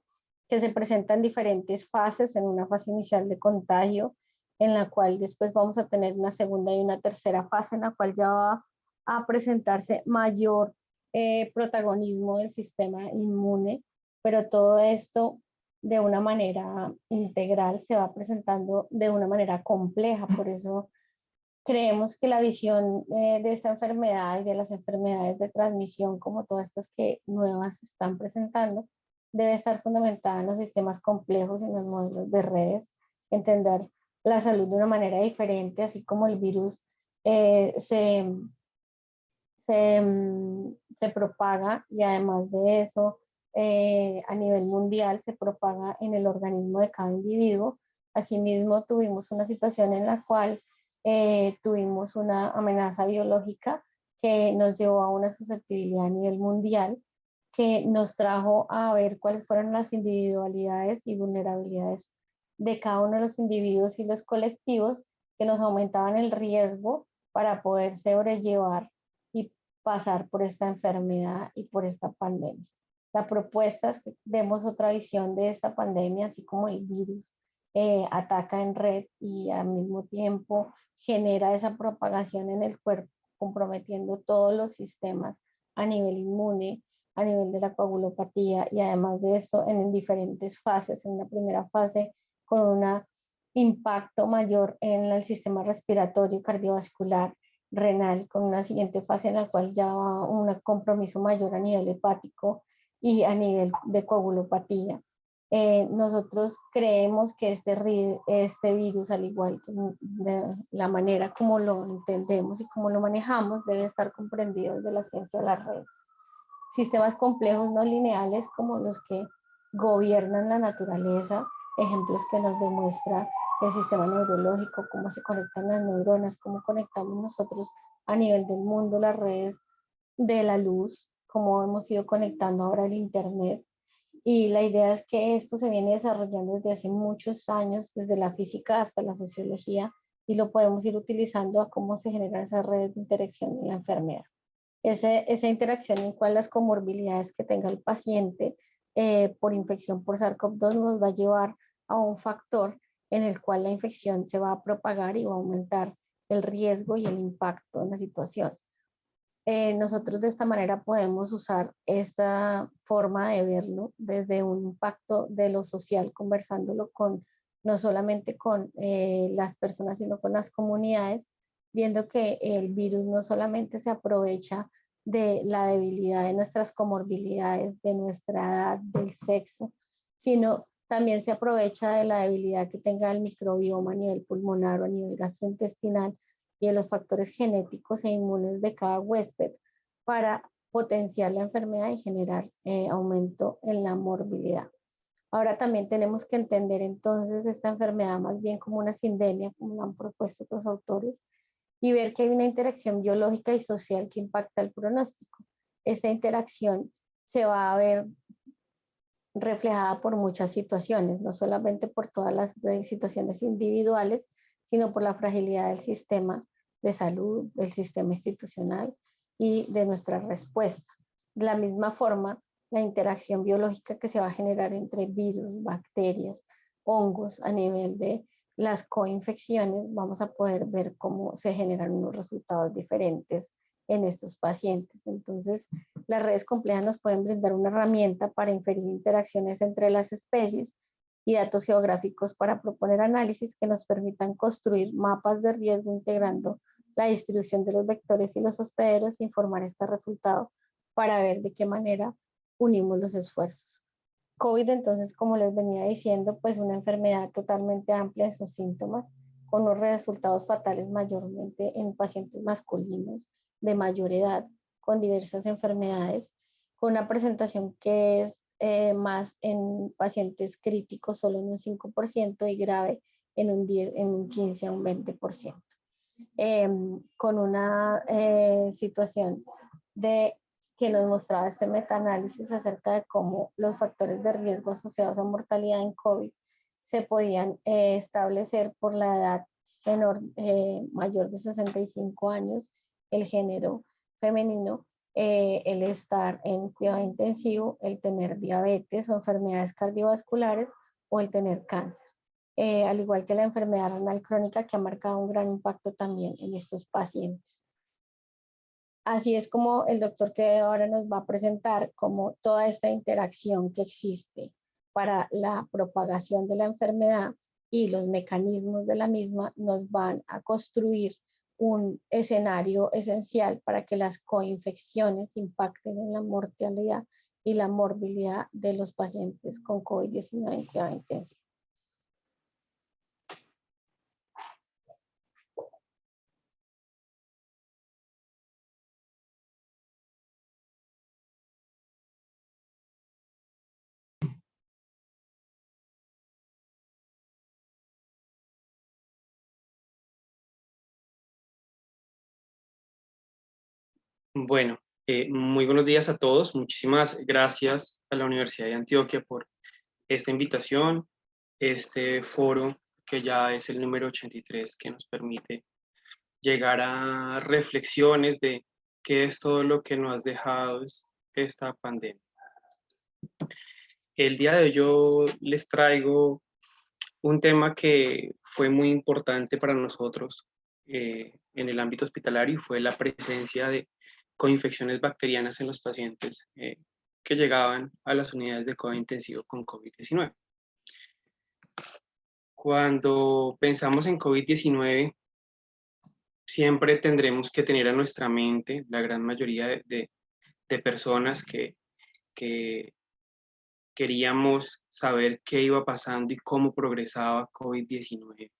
que se presenta en diferentes fases, en una fase inicial de contagio, en la cual después vamos a tener una segunda y una tercera fase, en la cual ya va a presentarse mayor protagonismo del sistema inmune, pero todo esto de una manera integral se va presentando de una manera compleja. Por eso creemos que la visión de esta enfermedad y de las enfermedades de transmisión, como todas estas que nuevas se están presentando, debe estar fundamentada en los sistemas complejos y en los modelos de redes, entender la salud de una manera diferente, así como el virus eh, se, se propaga, y además de eso, a nivel mundial se propaga en el organismo de cada individuo. Asimismo, tuvimos una situación en la cual tuvimos una amenaza biológica que nos llevó a una susceptibilidad a nivel mundial, que nos trajo a ver cuáles fueron las individualidades y vulnerabilidades de cada uno de los individuos y los colectivos, que nos aumentaban el riesgo para poder sobrellevar y pasar por esta enfermedad y por esta pandemia. La propuesta es que demos otra visión de esta pandemia, así como el virus ataca en red y al mismo tiempo genera esa propagación en el cuerpo, comprometiendo todos los sistemas a nivel inmune, a nivel de la coagulopatía, y además de eso en diferentes fases. En la primera fase con un impacto mayor en el sistema respiratorio, cardiovascular, renal, con una siguiente fase en la cual ya va un compromiso mayor a nivel hepático y a nivel de coagulopatía. Nosotros creemos que este virus, al igual que de la manera como lo entendemos y como lo manejamos, debe estar comprendido desde la ciencia de las redes. Sistemas complejos no lineales como los que gobiernan la naturaleza, ejemplos que nos demuestra el sistema neurológico, cómo se conectan las neuronas, cómo conectamos nosotros a nivel del mundo las redes de la luz, cómo hemos ido conectando ahora el internet. Y la idea es que esto se viene desarrollando desde hace muchos años, desde la física hasta la sociología, y lo podemos ir utilizando a cómo se generan esas redes de interacción en la enfermedad. Esa interacción en cual las comorbilidades que tenga el paciente por infección por SARS-CoV-2 nos va a llevar a un factor en el cual la infección se va a propagar y va a aumentar el riesgo y el impacto en la situación. Nosotros de esta manera podemos usar esta forma de verlo desde un impacto de lo social, conversándolo con, no solamente con las personas, sino con las comunidades, viendo que el virus no solamente se aprovecha de la debilidad de nuestras comorbilidades, de nuestra edad, del sexo, sino también se aprovecha de la debilidad que tenga el microbioma a nivel pulmonar o a nivel gastrointestinal, y de los factores genéticos e inmunes de cada huésped para potenciar la enfermedad y generar aumento en la morbilidad. Ahora también tenemos que entender entonces esta enfermedad más bien como una sindemia, como lo han propuesto otros autores, y ver que hay una interacción biológica y social que impacta el pronóstico. Esta interacción se va a ver reflejada por muchas situaciones, no solamente por todas las situaciones individuales, sino por la fragilidad del sistema de salud, del sistema institucional y de nuestra respuesta. De la misma forma, la interacción biológica que se va a generar entre virus, bacterias, hongos a nivel de las coinfecciones, vamos a poder ver cómo se generan unos resultados diferentes en estos pacientes. Entonces, las redes complejas nos pueden brindar una herramienta para inferir interacciones entre las especies y datos geográficos para proponer análisis que nos permitan construir mapas de riesgo integrando la distribución de los vectores y los hospederos e informar este resultado para ver de qué manera unimos los esfuerzos. COVID, entonces, como les venía diciendo, pues una enfermedad totalmente amplia en sus síntomas, con unos resultados fatales mayormente en pacientes masculinos de mayor edad, con diversas enfermedades, con una presentación que es más en pacientes críticos, solo en un 5%, y grave en un 10, en un 15 a un 20%. Con una situación de que nos mostraba este metaanálisis acerca de cómo los factores de riesgo asociados a mortalidad en COVID se podían establecer por la edad menor, mayor de 65 años, el género femenino, el estar en cuidado intensivo, el tener diabetes o enfermedades cardiovasculares o el tener cáncer. Al igual que la enfermedad renal crónica, que ha marcado un gran impacto también en estos pacientes. Así es como el doctor que ahora nos va a presentar cómo toda esta interacción que existe para la propagación de la enfermedad y los mecanismos de la misma nos van a construir un escenario esencial para que las coinfecciones impacten en la mortalidad y la morbilidad de los pacientes con COVID-19 en cuidado intensivo. Bueno, muy buenos días a todos. Muchísimas gracias a la Universidad de Antioquia por esta invitación, este foro que ya es el número 83 que nos permite llegar a reflexiones de qué es todo lo que nos ha dejado esta pandemia. El día de hoy yo les traigo un tema que fue muy importante para nosotros en el ámbito hospitalario y fue la presencia de coinfecciones bacterianas en los pacientes que llegaban a las unidades de cuidado intensivo con COVID-19. Cuando pensamos en COVID-19, siempre tendremos que tener a nuestra mente la gran mayoría de personas que queríamos saber qué iba pasando y cómo progresaba COVID-19.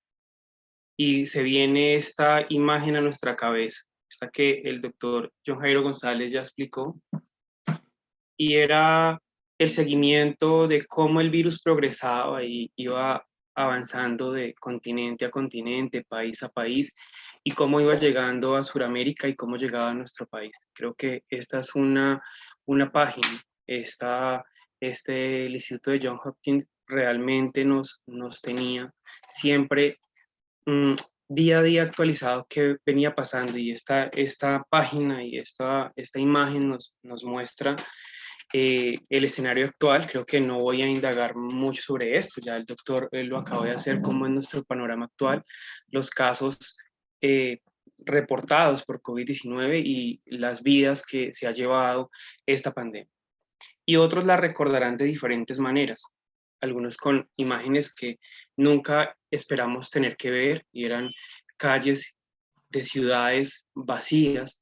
Y se viene esta imagen a nuestra cabeza, esta que el doctor John Jairo González ya explicó, y era el seguimiento de cómo el virus progresaba y iba avanzando de continente a continente, país a país, y cómo iba llegando a Sudamérica y cómo llegaba a nuestro país. Creo que esta es una página, el Instituto de Johns Hopkins realmente nos tenía siempre día a día actualizado qué venía pasando, y esta página y esta imagen nos muestra el escenario actual. Creo que no voy a indagar mucho sobre esto, ya el doctor lo acabó de hacer, como en nuestro panorama actual, los casos reportados por COVID-19 y las vidas que se ha llevado esta pandemia. Y otros la recordarán de diferentes maneras, algunos con imágenes que nunca esperamos tener que ver, y eran calles de ciudades vacías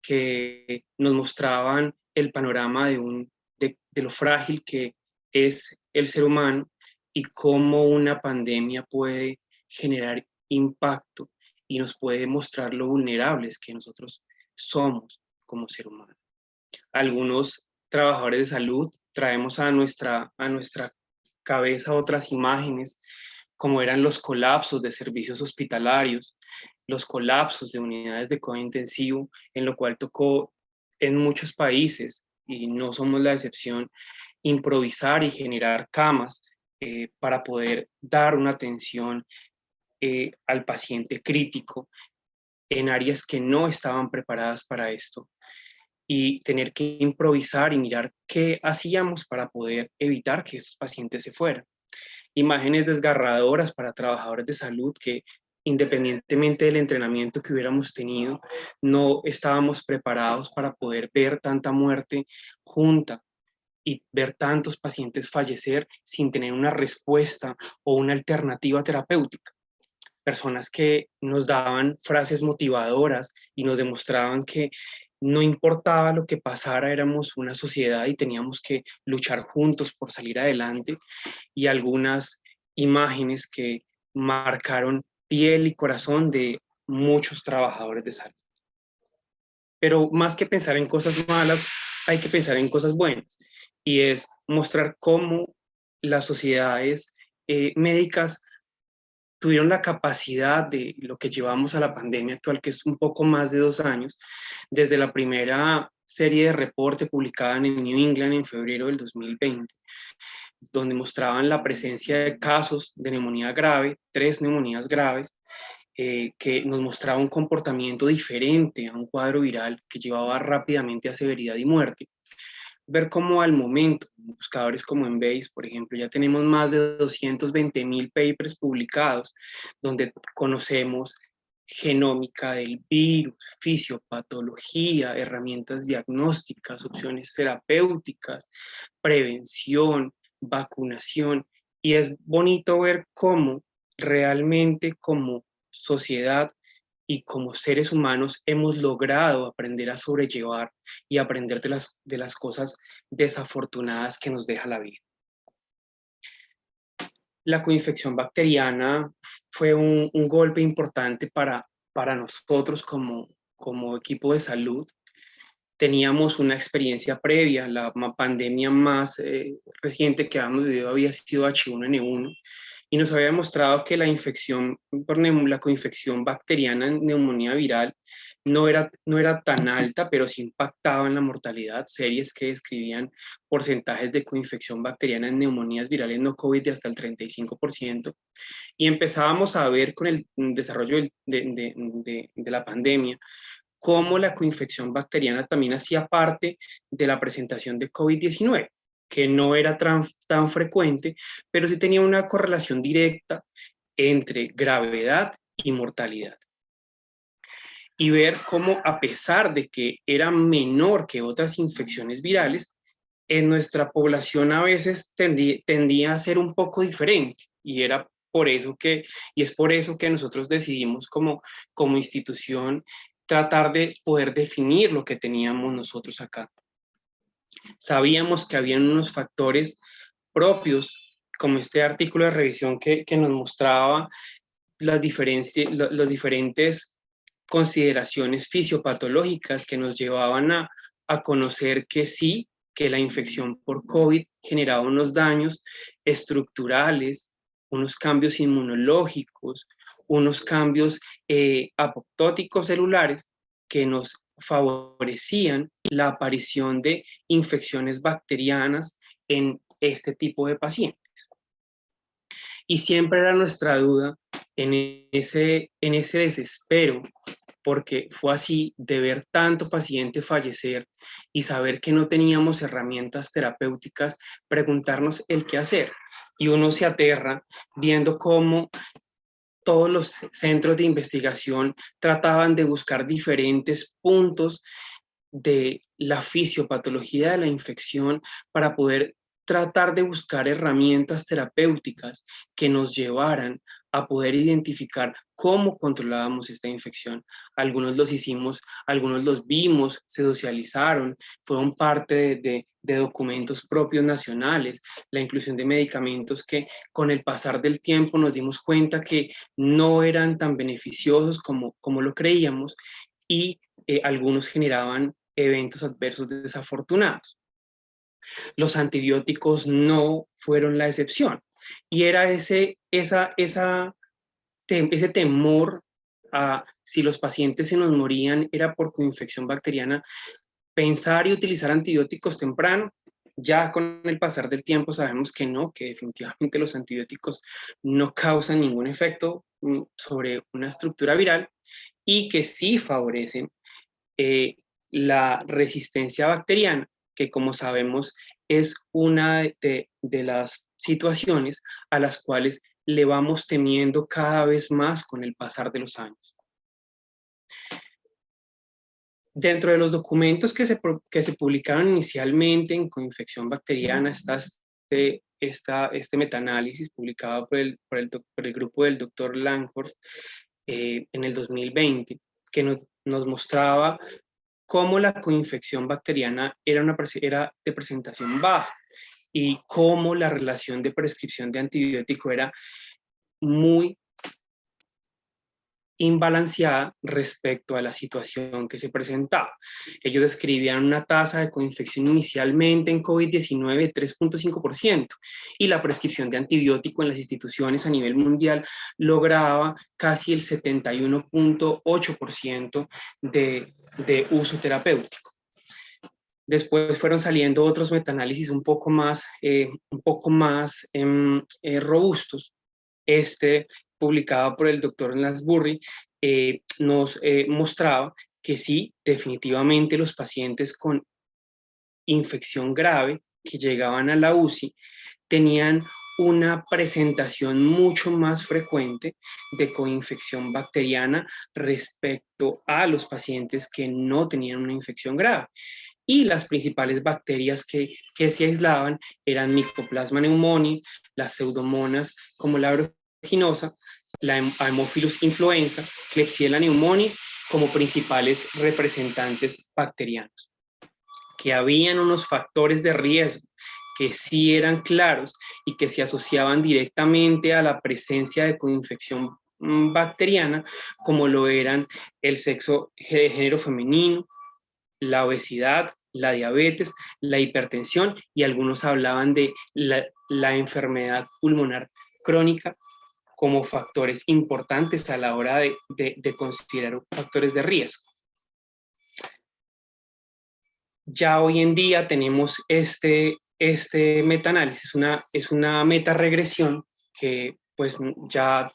que nos mostraban el panorama de lo frágil que es el ser humano y cómo una pandemia puede generar impacto y nos puede mostrar lo vulnerables que nosotros somos como ser humano. Algunos trabajadores de salud traemos a nuestra cabeza otras imágenes, como eran los colapsos de servicios hospitalarios, los colapsos de unidades de cuidado intensivo, en lo cual tocó en muchos países, y no somos la excepción, improvisar y generar camas para poder dar una atención al paciente crítico en áreas que no estaban preparadas para esto, y tener que improvisar y mirar qué hacíamos para poder evitar que esos pacientes se fueran. Imágenes desgarradoras para trabajadores de salud que, independientemente del entrenamiento que hubiéramos tenido, no estábamos preparados para poder ver tanta muerte junta y ver tantos pacientes fallecer sin tener una respuesta o una alternativa terapéutica. Personas que nos daban frases motivadoras y nos demostraban que no importaba lo que pasara, éramos una sociedad y teníamos que luchar juntos por salir adelante, y algunas imágenes que marcaron piel y corazón de muchos trabajadores de salud. Pero más que pensar en cosas malas, hay que pensar en cosas buenas. Y es mostrar cómo las sociedades médicas tuvieron la capacidad de lo que llevamos a la pandemia actual, que es un poco más de 2 años, desde la primera serie de reporte publicada en el New England en febrero del 2020, donde mostraban la presencia de casos de neumonía grave, 3 neumonías graves, que nos mostraba un comportamiento diferente a un cuadro viral que llevaba rápidamente a severidad y muerte. Ver cómo al momento, buscadores como Embase, por ejemplo, ya tenemos más de 220.000 papers publicados, donde conocemos genómica del virus, fisiopatología, herramientas diagnósticas, opciones terapéuticas, prevención, vacunación, y es bonito ver cómo realmente como sociedad y como seres humanos hemos logrado aprender a sobrellevar y aprender de las cosas desafortunadas que nos deja la vida. La coinfección bacteriana fue un golpe importante para nosotros como equipo de salud. Teníamos una experiencia previa, la pandemia más reciente que habíamos vivido había sido H1N1, y nos había demostrado que la infección por la coinfección bacteriana en neumonía viral no era tan alta, pero sí impactaba en la mortalidad. Series que describían porcentajes de coinfección bacteriana en neumonías virales no COVID de hasta el 35%. Y empezábamos a ver con el desarrollo de la pandemia cómo la coinfección bacteriana también hacía parte de la presentación de COVID-19, que no era tan frecuente, pero sí tenía una correlación directa entre gravedad y mortalidad. Y ver cómo, a pesar de que era menor que otras infecciones virales, en nuestra población a veces tendía a ser un poco diferente, y era por eso y es por eso que nosotros decidimos como institución tratar de poder definir lo que teníamos nosotros acá. Sabíamos que habían unos factores propios, como este artículo de revisión que nos mostraba las diferentes consideraciones fisiopatológicas que nos llevaban a conocer que sí, que la infección por COVID generaba unos daños estructurales, unos cambios inmunológicos, unos cambios apoptóticos celulares que nos favorecían la aparición de infecciones bacterianas en este tipo de pacientes. Y siempre era nuestra duda en ese desespero, porque fue así, de ver tanto paciente fallecer y saber que no teníamos herramientas terapéuticas, preguntarnos el qué hacer. Y uno se aterra viendo cómo todos los centros de investigación trataban de buscar diferentes puntos de la fisiopatología de la infección para poder tratar de buscar herramientas terapéuticas que nos llevaran a poder identificar cómo controlábamos esta infección. Algunos los hicimos, algunos los vimos, se socializaron, fueron parte de documentos propios nacionales, la inclusión de medicamentos que con el pasar del tiempo nos dimos cuenta que no eran tan beneficiosos como lo creíamos, y algunos generaban eventos adversos desafortunados. Los antibióticos no fueron la excepción, y era ese temor a si los pacientes se nos morían era por coinfección bacteriana. Pensar y utilizar antibióticos temprano, ya con el pasar del tiempo sabemos que no, que definitivamente los antibióticos no causan ningún efecto sobre una estructura viral, y que sí favorecen la resistencia bacteriana, que como sabemos es una de las situaciones a las cuales le vamos temiendo cada vez más con el pasar de los años. Dentro de los documentos que se publicaron inicialmente en coinfección bacteriana está este metaanálisis publicado por el grupo del Dr. Langford en el 2020, que nos mostraba cómo la coinfección bacteriana era de presentación baja y cómo la relación de prescripción de antibiótico era muy imbalanceada respecto a la situación que se presentaba. Ellos describían una tasa de coinfección inicialmente en COVID-19 de 3.5% y la prescripción de antibiótico en las instituciones a nivel mundial lograba casi el 71.8% de uso terapéutico. Después fueron saliendo otros metaanálisis un poco más robustos. Publicado por el doctor Lansbury, nos mostraba que sí, definitivamente los pacientes con infección grave que llegaban a la UCI tenían una presentación mucho más frecuente de coinfección bacteriana respecto a los pacientes que no tenían una infección grave. Y las principales bacterias que se aislaban eran Mycoplasma pneumoniae, las pseudomonas como la aeruginosa, la Haemophilus influenza, Klebsiella pneumoniae como principales representantes bacterianos. Que habían unos factores de riesgo que sí eran claros y que se asociaban directamente a la presencia de coinfección bacteriana, como lo eran el sexo de género femenino, la obesidad, la diabetes, la hipertensión, y algunos hablaban de la enfermedad pulmonar crónica como factores importantes a la hora de considerar factores de riesgo. Ya hoy en día tenemos este metaanálisis, es una metaregresión que pues ya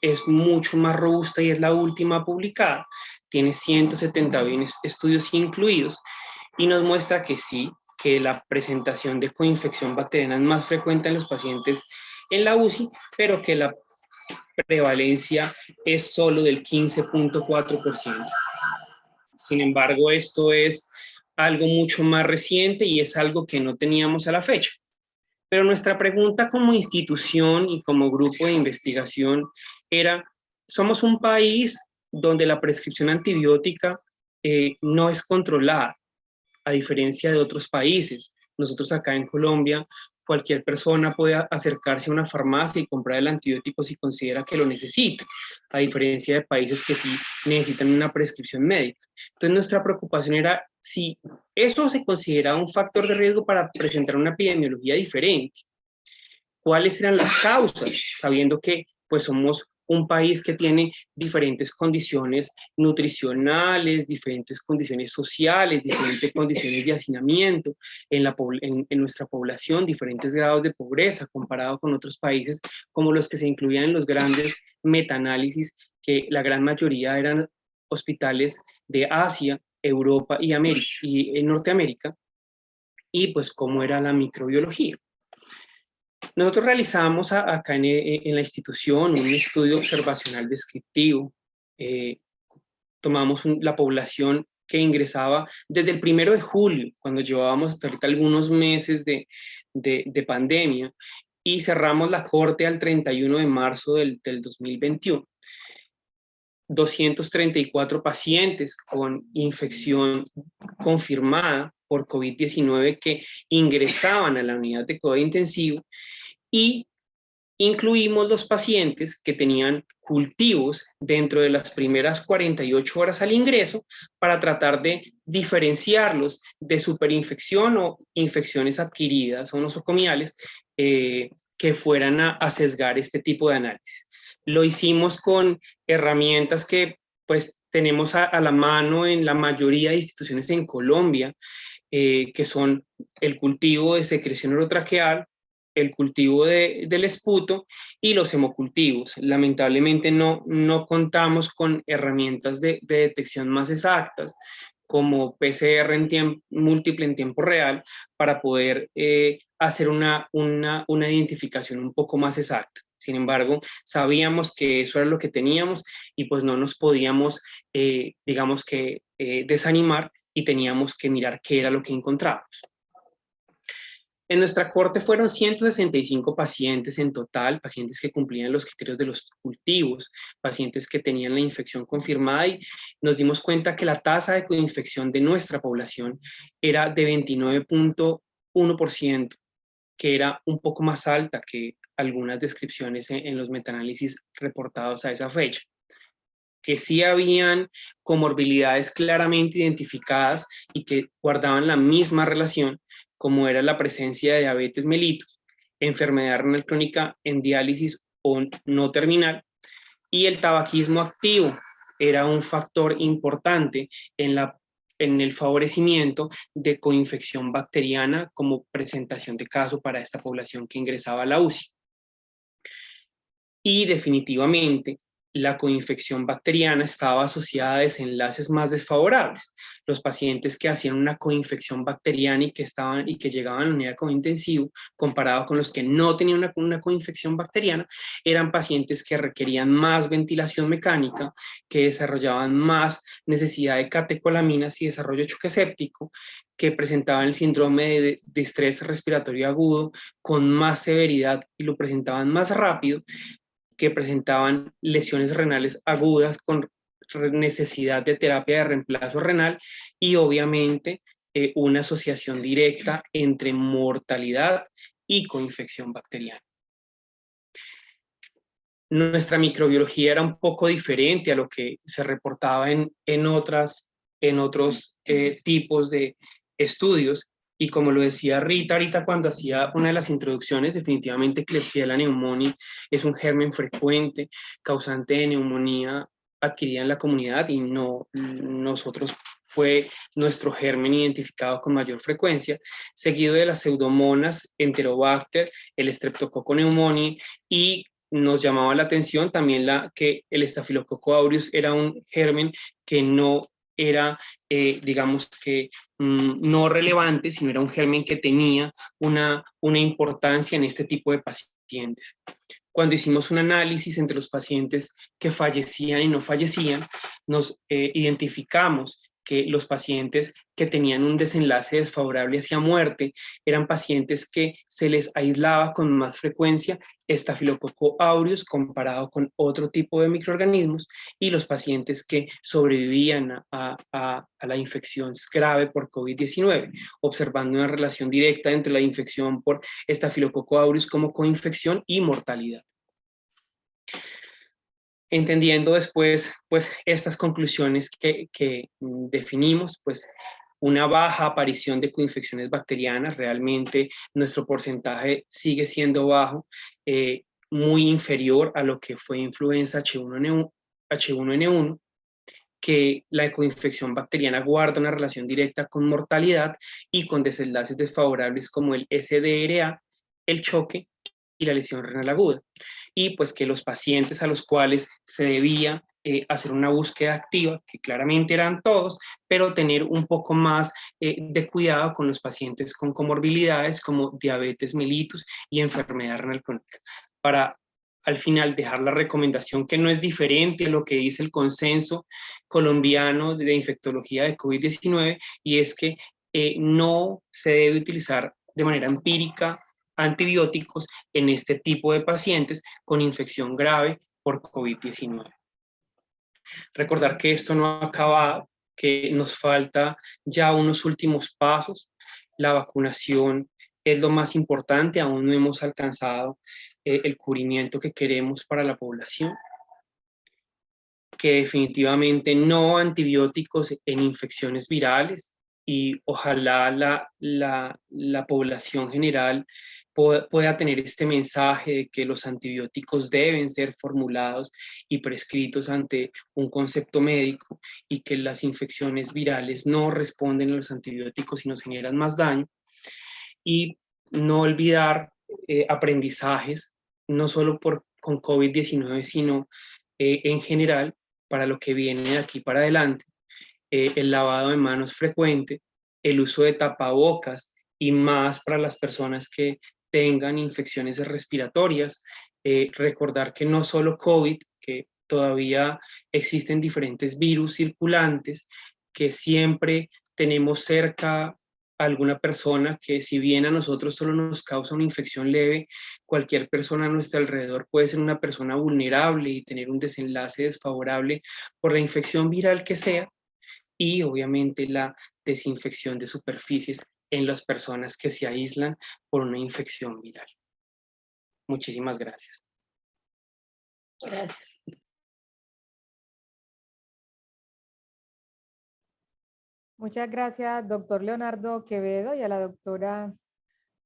es mucho más robusta y es la última publicada, tiene 171 estudios incluidos y nos muestra que sí, que la presentación de coinfección bacteriana es más frecuente en los pacientes en la UCI, pero que la prevalencia es solo del 15.4%. Sin embargo, esto es algo mucho más reciente y es algo que no teníamos a la fecha. Pero nuestra pregunta como institución y como grupo de investigación era, somos un país donde la prescripción antibiótica no es controlada, a diferencia de otros países. Nosotros acá en Colombia, cualquier persona puede acercarse a una farmacia y comprar el antibiótico si considera que lo necesita, a diferencia de países que sí necesitan una prescripción médica. Entonces nuestra preocupación era si eso se considera un factor de riesgo para presentar una epidemiología diferente. ¿Cuáles eran las causas? Sabiendo que pues somos un país que tiene diferentes condiciones nutricionales, diferentes condiciones sociales, diferentes condiciones de hacinamiento en nuestra población, diferentes grados de pobreza comparado con otros países como los que se incluían en los grandes metaanálisis, que la gran mayoría eran hospitales de Asia, Europa y Norteamérica, y pues cómo era la microbiología. Nosotros realizamos acá en la institución un estudio observacional descriptivo. Tomamos la población que ingresaba desde el 1 de julio, cuando llevábamos hasta ahorita algunos meses de pandemia, y cerramos la corte al 31 de marzo del 2021. 234 pacientes con infección confirmada por COVID-19 que ingresaban a la unidad de cuidado intensivo, y incluimos los pacientes que tenían cultivos dentro de las primeras 48 horas al ingreso para tratar de diferenciarlos de superinfección o infecciones adquiridas o nosocomiales que fueran a sesgar este tipo de análisis. Lo hicimos con herramientas que pues tenemos a la mano en la mayoría de instituciones en Colombia, que son el cultivo de secreción orotraqueal, el cultivo del esputo y los hemocultivos. Lamentablemente no contamos con herramientas de detección más exactas como PCR múltiple en tiempo real para poder hacer una identificación un poco más exacta. Sin embargo, sabíamos que eso era lo que teníamos y pues no nos podíamos, desanimar, y teníamos que mirar qué era lo que encontrábamos. En nuestra corte fueron 165 pacientes en total, pacientes que cumplían los criterios de los cultivos, pacientes que tenían la infección confirmada, y nos dimos cuenta que la tasa de coinfección de nuestra población era de 29.1%, que era un poco más alta que algunas descripciones en los metaanálisis reportados a esa fecha. que sí habían comorbilidades claramente identificadas y que guardaban la misma relación, como era la presencia de diabetes mellitus, enfermedad renal crónica en diálisis o no terminal, y el tabaquismo activo era un factor importante en el favorecimiento de coinfección bacteriana como presentación de caso para esta población que ingresaba a la UCI. Y definitivamente la coinfección bacteriana estaba asociada a desenlaces más desfavorables. Los pacientes que hacían una coinfección bacteriana y que llegaban a la unidad de cuidado intensivo, comparado con los que no tenían una coinfección bacteriana, eran pacientes que requerían más ventilación mecánica, que desarrollaban más necesidad de catecolaminas y desarrollo de choque séptico, que presentaban el síndrome de estrés respiratorio agudo con más severidad y lo presentaban más rápido, que presentaban lesiones renales agudas con necesidad de terapia de reemplazo renal y obviamente una asociación directa entre mortalidad y coinfección bacteriana. Nuestra microbiología era un poco diferente a lo que se reportaba en otros tipos de estudios. Y como lo decía Rita ahorita cuando hacía una de las introducciones, definitivamente Klebsiella pneumoniae es un germen frecuente, causante de neumonía adquirida en la comunidad y nosotros fue nuestro germen identificado con mayor frecuencia, seguido de las pseudomonas, Enterobacter, el Streptococcus pneumoniae y nos llamaba la atención también que el Staphylococcus aureus era un germen que no era, digamos que, no relevante, sino era un germen que tenía una importancia en este tipo de pacientes. Cuando hicimos un análisis entre los pacientes que fallecían y no fallecían, nos identificamos que los pacientes que tenían un desenlace desfavorable hacia muerte eran pacientes que se les aislaba con más frecuencia Staphylococcus aureus comparado con otro tipo de microorganismos, y los pacientes que sobrevivían a la infección grave por COVID-19, observando una relación directa entre la infección por Staphylococcus aureus como coinfección y mortalidad. Entendiendo después pues estas conclusiones que definimos, pues una baja aparición de coinfecciones bacterianas, realmente nuestro porcentaje sigue siendo bajo, muy inferior a lo que fue influenza H1N1, que la coinfección bacteriana guarda una relación directa con mortalidad y con desenlaces desfavorables como el SDRA, el choque y la lesión renal aguda. Y pues que los pacientes a los cuales se debía hacer una búsqueda activa, que claramente eran todos, pero tener un poco más de cuidado con los pacientes con comorbilidades como diabetes mellitus y enfermedad renal crónica. Para al final dejar la recomendación que no es diferente a lo que dice el consenso colombiano de infectología de COVID-19, y es que no se debe utilizar de manera empírica antibióticos en este tipo de pacientes con infección grave por COVID-19. Recordar que esto no ha acabado, que nos falta ya unos últimos pasos. La vacunación es lo más importante, aún no hemos alcanzado el cubrimiento que queremos para la población, que definitivamente no antibióticos en infecciones virales, y ojalá la población general pueda tener este mensaje de que los antibióticos deben ser formulados y prescritos ante un concepto médico y que las infecciones virales no responden a los antibióticos y nos generan más daño. Y no olvidar aprendizajes, no solo con COVID-19, sino en general, para lo que viene de aquí para adelante, el lavado de manos frecuente, el uso de tapabocas y más para las personas que tengan infecciones respiratorias, recordar que no solo COVID, que todavía existen diferentes virus circulantes, que siempre tenemos cerca alguna persona que, si bien a nosotros solo nos causa una infección leve, cualquier persona a nuestro alrededor puede ser una persona vulnerable y tener un desenlace desfavorable por la infección viral que sea, y obviamente la desinfección de superficies en las personas que se aíslan por una infección viral. Muchísimas gracias. Gracias. Muchas gracias, doctor Leonardo Quevedo, y a la doctora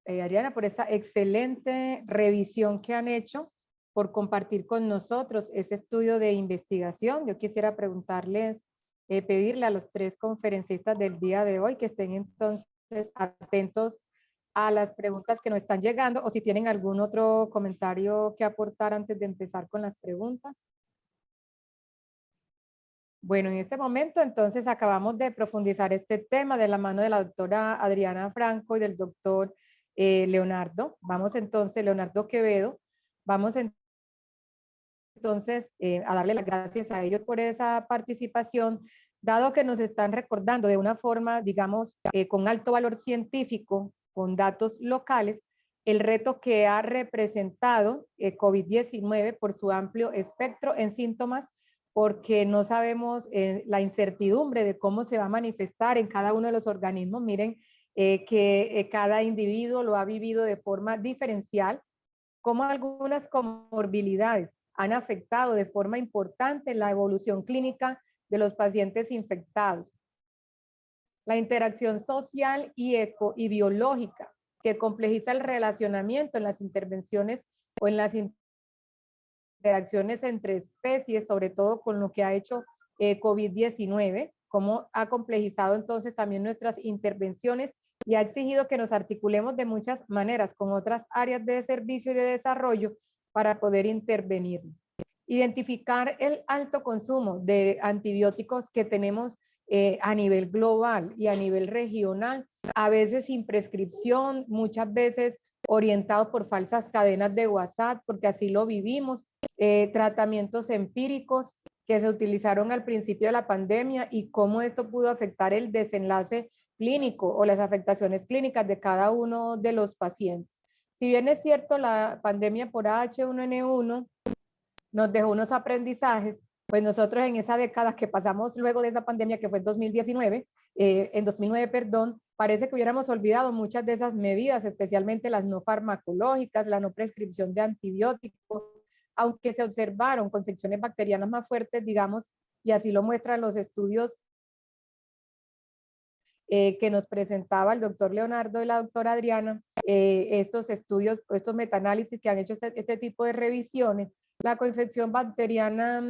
Adriana, por esta excelente revisión que han hecho, por compartir con nosotros ese estudio de investigación. Yo quisiera preguntarles, pedirle a los tres conferencistas del día de hoy que estén entonces atentos a las preguntas que nos están llegando, o si tienen algún otro comentario que aportar antes de empezar con las preguntas. Bueno, en este momento entonces acabamos de profundizar este tema de la mano de la doctora Adriana Franco y del doctor Leonardo. Vamos entonces, Leonardo Quevedo, vamos entonces a darle las gracias a ellos por esa participación, dado que nos están recordando de una forma, digamos, con alto valor científico, con datos locales, el reto que ha representado COVID-19 por su amplio espectro en síntomas, porque no sabemos la incertidumbre de cómo se va a manifestar en cada uno de los organismos. Miren que cada individuo lo ha vivido de forma diferencial, como algunas comorbilidades han afectado de forma importante la evolución clínica de los pacientes infectados. La interacción social y biológica que complejiza el relacionamiento en las intervenciones o en las interacciones entre especies, sobre todo con lo que ha hecho COVID-19, cómo ha complejizado entonces también nuestras intervenciones y ha exigido que nos articulemos de muchas maneras con otras áreas de servicio y de desarrollo para poder intervenir. Identificar el alto consumo de antibióticos que tenemos a nivel global y a nivel regional, a veces sin prescripción, muchas veces orientados por falsas cadenas de WhatsApp, porque así lo vivimos, tratamientos empíricos que se utilizaron al principio de la pandemia y cómo esto pudo afectar el desenlace clínico o las afectaciones clínicas de cada uno de los pacientes. Si bien es cierto, la pandemia por H1N1 nos dejó unos aprendizajes, pues nosotros en esa década que pasamos luego de esa pandemia, que fue en 2019, en 2009, perdón, parece que hubiéramos olvidado muchas de esas medidas, especialmente las no farmacológicas, la no prescripción de antibióticos, aunque se observaron infecciones bacterianas más fuertes, digamos, y así lo muestran los estudios que nos presentaba el doctor Leonardo y la doctora Adriana, estos estudios, estos metaanálisis que han hecho este tipo de revisiones. La coinfección bacteriana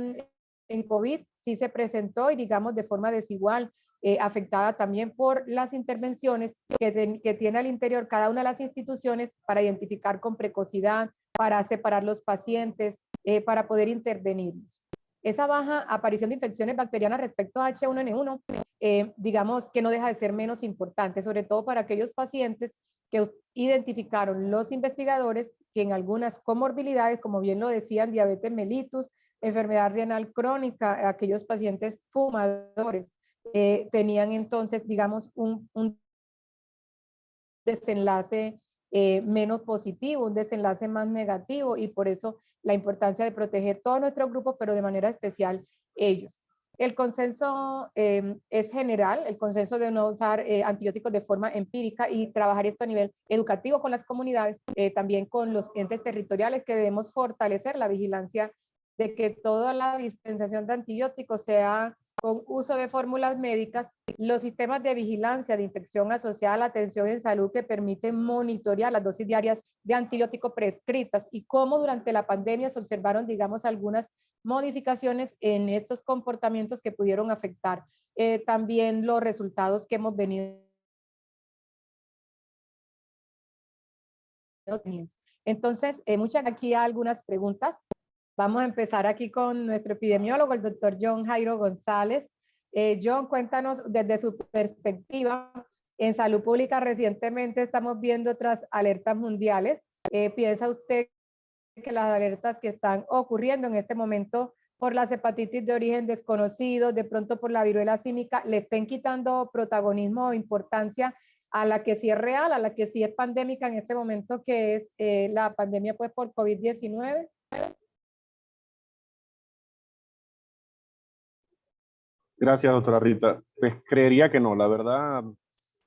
en COVID sí se presentó y digamos de forma desigual, afectada también por las intervenciones que tiene al interior cada una de las instituciones para identificar con precocidad, para separar los pacientes, para poder intervenirlos. Esa baja aparición de infecciones bacterianas respecto a H1N1, digamos que no deja de ser menos importante, sobre todo para aquellos pacientes que identificaron los investigadores que en algunas comorbilidades, como bien lo decían, diabetes mellitus, enfermedad renal crónica, aquellos pacientes fumadores, tenían entonces, digamos, un desenlace menos positivo, un desenlace más negativo, y por eso la importancia de proteger todos nuestros grupos, pero de manera especial ellos. El consenso es general, el consenso de no usar antibióticos de forma empírica y trabajar esto a nivel educativo con las comunidades, también con los entes territoriales, que debemos fortalecer la vigilancia de que toda la dispensación de antibióticos sea con uso de fórmulas médicas, los sistemas de vigilancia de infección asociada a la atención en salud que permiten monitorear las dosis diarias de antibióticos prescritas, y cómo durante la pandemia se observaron, digamos, algunas modificaciones en estos comportamientos que pudieron afectar también los resultados que hemos venido teniendo. Entonces, muchas aquí algunas preguntas. Vamos a empezar aquí con nuestro epidemiólogo, el doctor John Jairo González. John, cuéntanos desde su perspectiva. En salud pública recientemente estamos viendo otras alertas mundiales. ¿Piensa usted que las alertas que están ocurriendo en este momento por las hepatitis de origen desconocido, de pronto por la viruela símica, le estén quitando protagonismo o importancia a la que sí es real, a la que sí es pandémica en este momento, que es la pandemia pues por COVID-19? Gracias, doctora Rita. Pues creería que no, la verdad.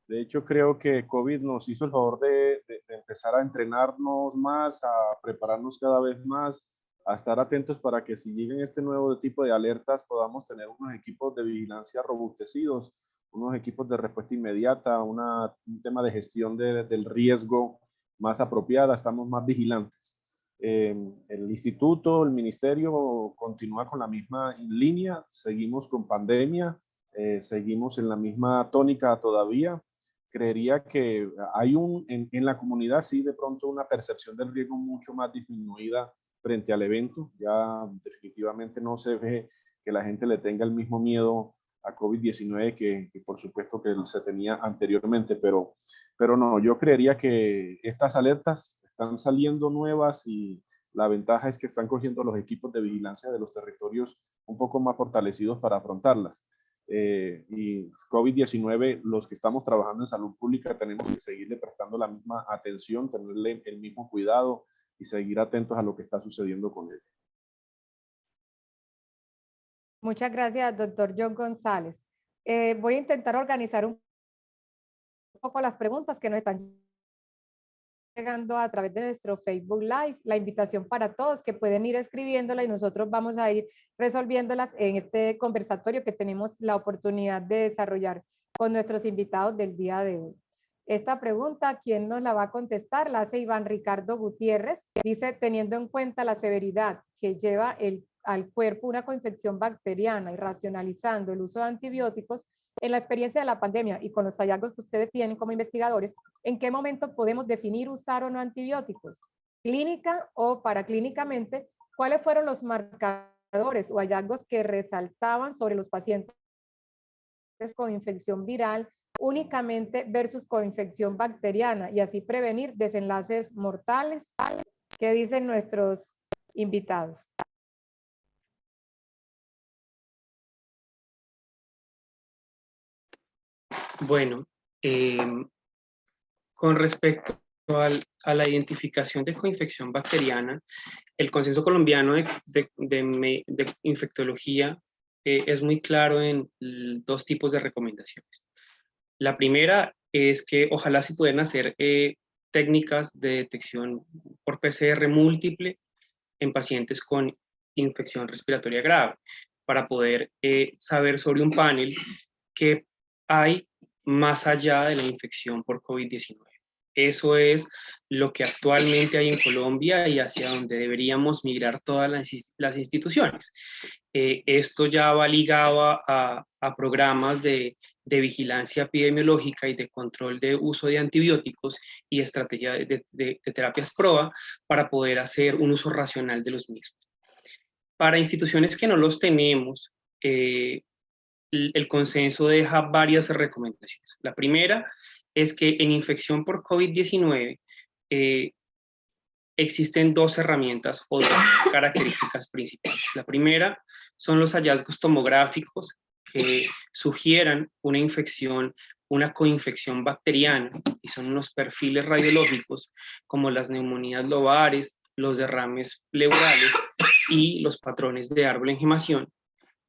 De hecho, creo que COVID nos hizo el favor de empezar a entrenarnos más, a prepararnos cada vez más, a estar atentos para que si lleguen este nuevo tipo de alertas podamos tener unos equipos de vigilancia robustecidos unos equipos de respuesta inmediata, un tema de gestión del riesgo más apropiada, estamos más vigilantes. El instituto, el ministerio continúa con la misma línea, seguimos con pandemia, seguimos en la misma tónica todavía. Creería que hay en la comunidad sí de pronto una percepción del riesgo mucho más disminuida frente al evento. Ya definitivamente no se ve que la gente le tenga el mismo miedo a COVID-19 que por supuesto que se tenía anteriormente, pero no, yo creería que estas alertas están saliendo nuevas y la ventaja es que están cogiendo los equipos de vigilancia de los territorios un poco más fortalecidos para afrontarlas. Y COVID-19, los que estamos trabajando en salud pública tenemos que seguirle prestando la misma atención, tenerle el mismo cuidado y seguir atentos a lo que está sucediendo con él. Muchas gracias, doctor John González. Voy a intentar organizar un poco las preguntas que nos están llegando a través de nuestro Facebook Live, la invitación para todos que pueden ir escribiéndola y nosotros vamos a ir resolviéndolas en este conversatorio que tenemos la oportunidad de desarrollar con nuestros invitados del día de hoy. Esta pregunta, ¿quién nos la va a contestar? La hace Iván Ricardo Gutiérrez. Dice, teniendo en cuenta la severidad que lleva al cuerpo una coinfección bacteriana y racionalizando el uso de antibióticos, en la experiencia de la pandemia y con los hallazgos que ustedes tienen como investigadores, ¿en qué momento podemos definir usar o no antibióticos? Clínica o paraclínicamente, ¿cuáles fueron los marcadores o hallazgos que resaltaban sobre los pacientes con infección viral únicamente versus con infección bacteriana y así prevenir desenlaces mortales? ¿Qué dicen nuestros invitados? Bueno, con respecto a la identificación de coinfección bacteriana, el Consenso Colombiano de Infectología es muy claro en dos tipos de recomendaciones. La primera es que ojalá se puedan hacer técnicas de detección por PCR múltiple en pacientes con infección respiratoria grave, para poder saber sobre un panel que hay más allá de la infección por COVID-19. Eso es lo que actualmente hay en Colombia y hacia donde deberíamos migrar todas las instituciones. Esto ya va ligado a programas de vigilancia epidemiológica y de control de uso de antibióticos y estrategia de terapias PROA para poder hacer un uso racional de los mismos. Para instituciones que no los tenemos, el consenso deja varias recomendaciones. La primera es que en infección por COVID-19 existen dos herramientas o dos características principales. La primera son los hallazgos tomográficos que sugieran una infección, una coinfección bacteriana, y son unos perfiles radiológicos como las neumonías lobares, los derrames pleurales y los patrones de árbol en gemación.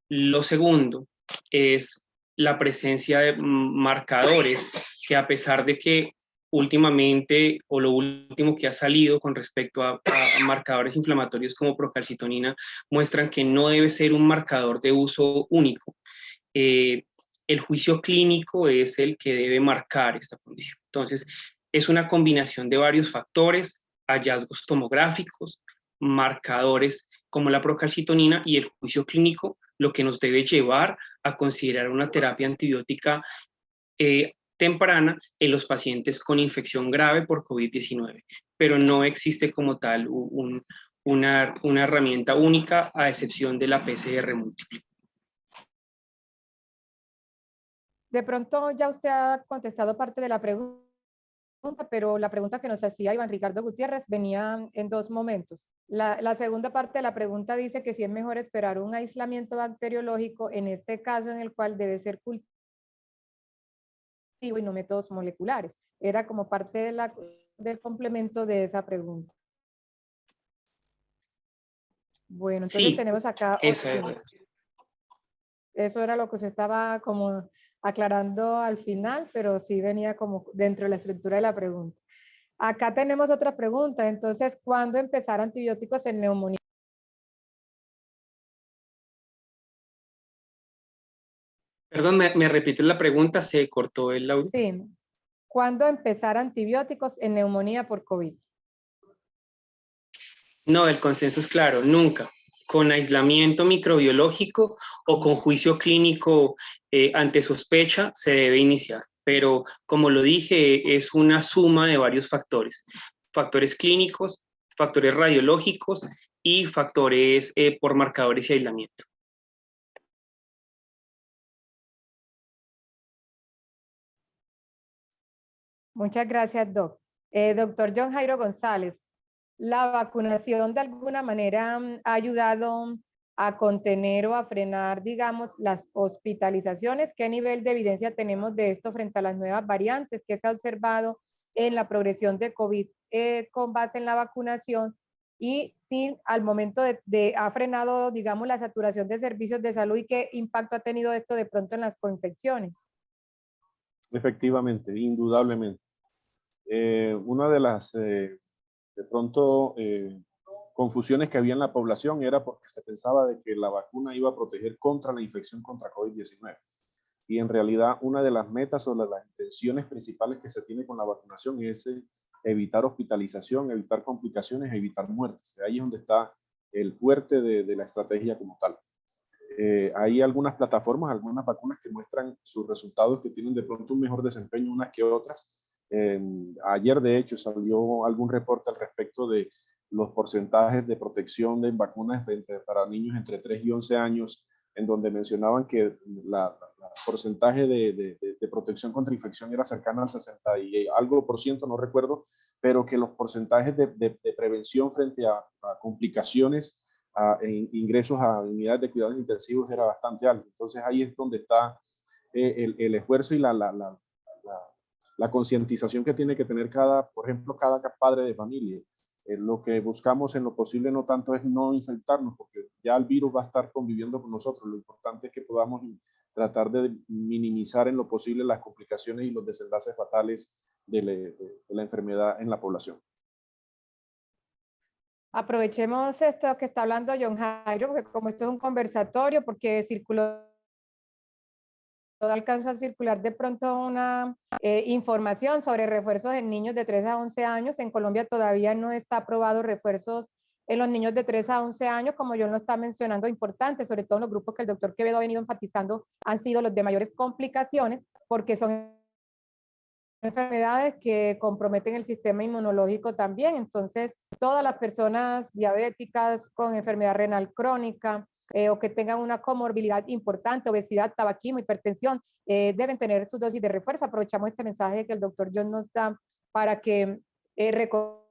Lo segundo es la presencia de marcadores que, a pesar de que últimamente, o lo último que ha salido con respecto a marcadores inflamatorios como procalcitonina, muestran que no debe ser un marcador de uso único. El juicio clínico es el que debe marcar esta condición. Entonces, es una combinación de varios factores, hallazgos tomográficos, marcadores como la procalcitonina y el juicio clínico, lo que nos debe llevar a considerar una terapia antibiótica temprana en los pacientes con infección grave por COVID-19, pero no existe como tal una herramienta única a excepción de la PCR múltiple. De pronto ya usted ha contestado parte de la pregunta, pero la pregunta que nos hacía Iván Ricardo Gutiérrez venía en dos momentos. La segunda parte de la pregunta dice que si es mejor esperar un aislamiento bacteriológico, en este caso en el cual debe ser cultivo y no métodos moleculares. Era como parte del complemento de esa pregunta. Bueno, entonces Sí, tenemos acá opciones. Eso era lo que se estaba como aclarando al final, pero sí venía como dentro de la estructura de la pregunta. Acá tenemos otra pregunta. Entonces, ¿cuándo empezar antibióticos en neumonía? Perdón, ¿me repites la pregunta? Se cortó el audio. Sí. ¿Cuándo empezar antibióticos en neumonía por COVID? No, el consenso es claro, nunca. Con aislamiento microbiológico o con juicio clínico ante sospecha se debe iniciar. Pero como lo dije, es una suma de varios factores. Factores clínicos, factores radiológicos y factores por marcadores y aislamiento. Muchas gracias, Doc. Doctor John Jairo González, ¿la vacunación de alguna manera ha ayudado a contener o a frenar, digamos, las hospitalizaciones? ¿Qué nivel de evidencia tenemos de esto frente a las nuevas variantes? ¿Qué se ha observado en la progresión de COVID con base en la vacunación? Y si al momento ha frenado, digamos, la saturación de servicios de salud, y qué impacto ha tenido esto de pronto en las coinfecciones. Efectivamente, indudablemente. Una de las, de pronto, confusiones que había en la población era porque se pensaba de que la vacuna iba a proteger contra la infección contra COVID-19. Y en realidad una de las metas o de las intenciones principales que se tiene con la vacunación es evitar hospitalización, evitar complicaciones, evitar muertes. Ahí es donde está el fuerte de la estrategia como tal. Hay algunas plataformas, algunas vacunas que muestran sus resultados, que tienen de pronto un mejor desempeño unas que otras. Ayer, de hecho, salió algún reporte al respecto de los porcentajes de protección de vacunas para niños entre 3 y 11 años, en donde mencionaban que el porcentaje de protección contra infección era cercana al 60 y algo por ciento, no recuerdo, pero que los porcentajes de prevención frente a complicaciones, ingresos a unidades de cuidados intensivos era bastante alto. Entonces ahí es donde está el esfuerzo y la concientización que tiene que tener por ejemplo, cada padre de familia. Lo que buscamos en lo posible no tanto es no infectarnos, porque ya el virus va a estar conviviendo con nosotros. Lo importante es que podamos tratar de minimizar en lo posible las complicaciones y los desenlaces fatales de la enfermedad en la población. Aprovechemos esto que está hablando John Jairo, porque como esto es un conversatorio, porque alcanzó a circular de pronto una información sobre refuerzos en niños de 3 a 11 años. En Colombia todavía no está aprobado refuerzos en los niños de 3 a 11 años, como John lo está mencionando, importante, sobre todo en los grupos que el doctor Quevedo ha venido enfatizando, han sido los de mayores complicaciones, porque son enfermedades que comprometen el sistema inmunológico también. Entonces, todas las personas diabéticas con enfermedad renal crónica o que tengan una comorbilidad importante, obesidad, tabaquismo, hipertensión, deben tener su dosis de refuerzo. Aprovechamos este mensaje que el doctor John nos da para que recordemos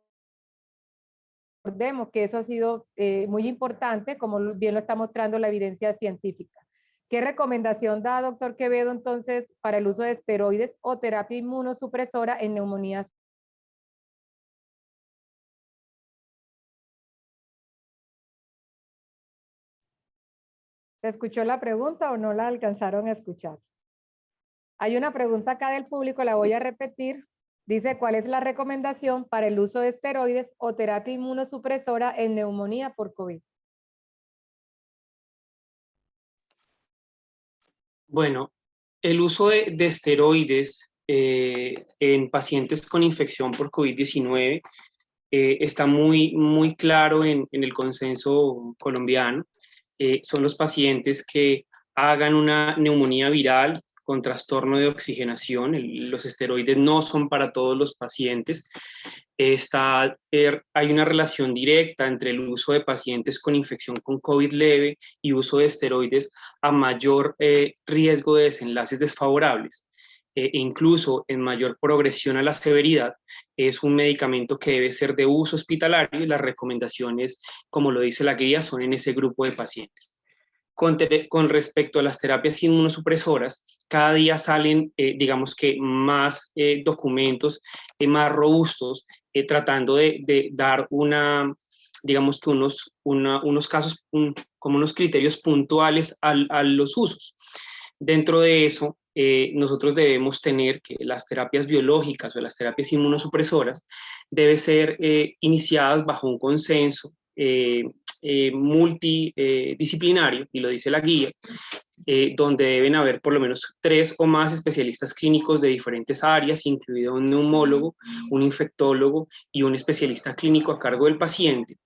que eso ha sido muy importante, como bien lo está mostrando la evidencia científica. ¿Qué recomendación da, doctor Quevedo, entonces, para el uso de esteroides o terapia inmunosupresora en neumonías? ¿Se escuchó la pregunta o no la alcanzaron a escuchar? Hay una pregunta acá del público, la voy a repetir. Dice, ¿cuál es la recomendación para el uso de esteroides o terapia inmunosupresora en neumonía por COVID? Bueno, el uso de esteroides en pacientes con infección por COVID-19 está muy claro en el consenso colombiano. Son los pacientes que hagan una neumonía viral con trastorno de oxigenación. Los esteroides no son para todos los pacientes. Hay una relación directa entre el uso de pacientes con infección con COVID leve y uso de esteroides a mayor riesgo de desenlaces desfavorables. Incluso en mayor progresión a la severidad, es un medicamento que debe ser de uso hospitalario y las recomendaciones, como lo dice la guía, son en ese grupo de pacientes. Con respecto a las terapias inmunosupresoras, cada día salen, digamos que más documentos más robustos, tratando de dar digamos que unos casos, como unos criterios puntuales a los usos. Dentro de eso, nosotros debemos tener que las terapias biológicas o las terapias inmunosupresoras deben ser iniciadas bajo un consenso multidisciplinario, y lo dice la guía, donde deben haber por lo menos 3 o más especialistas clínicos de diferentes áreas, incluido un neumólogo, un infectólogo y un especialista clínico a cargo del paciente.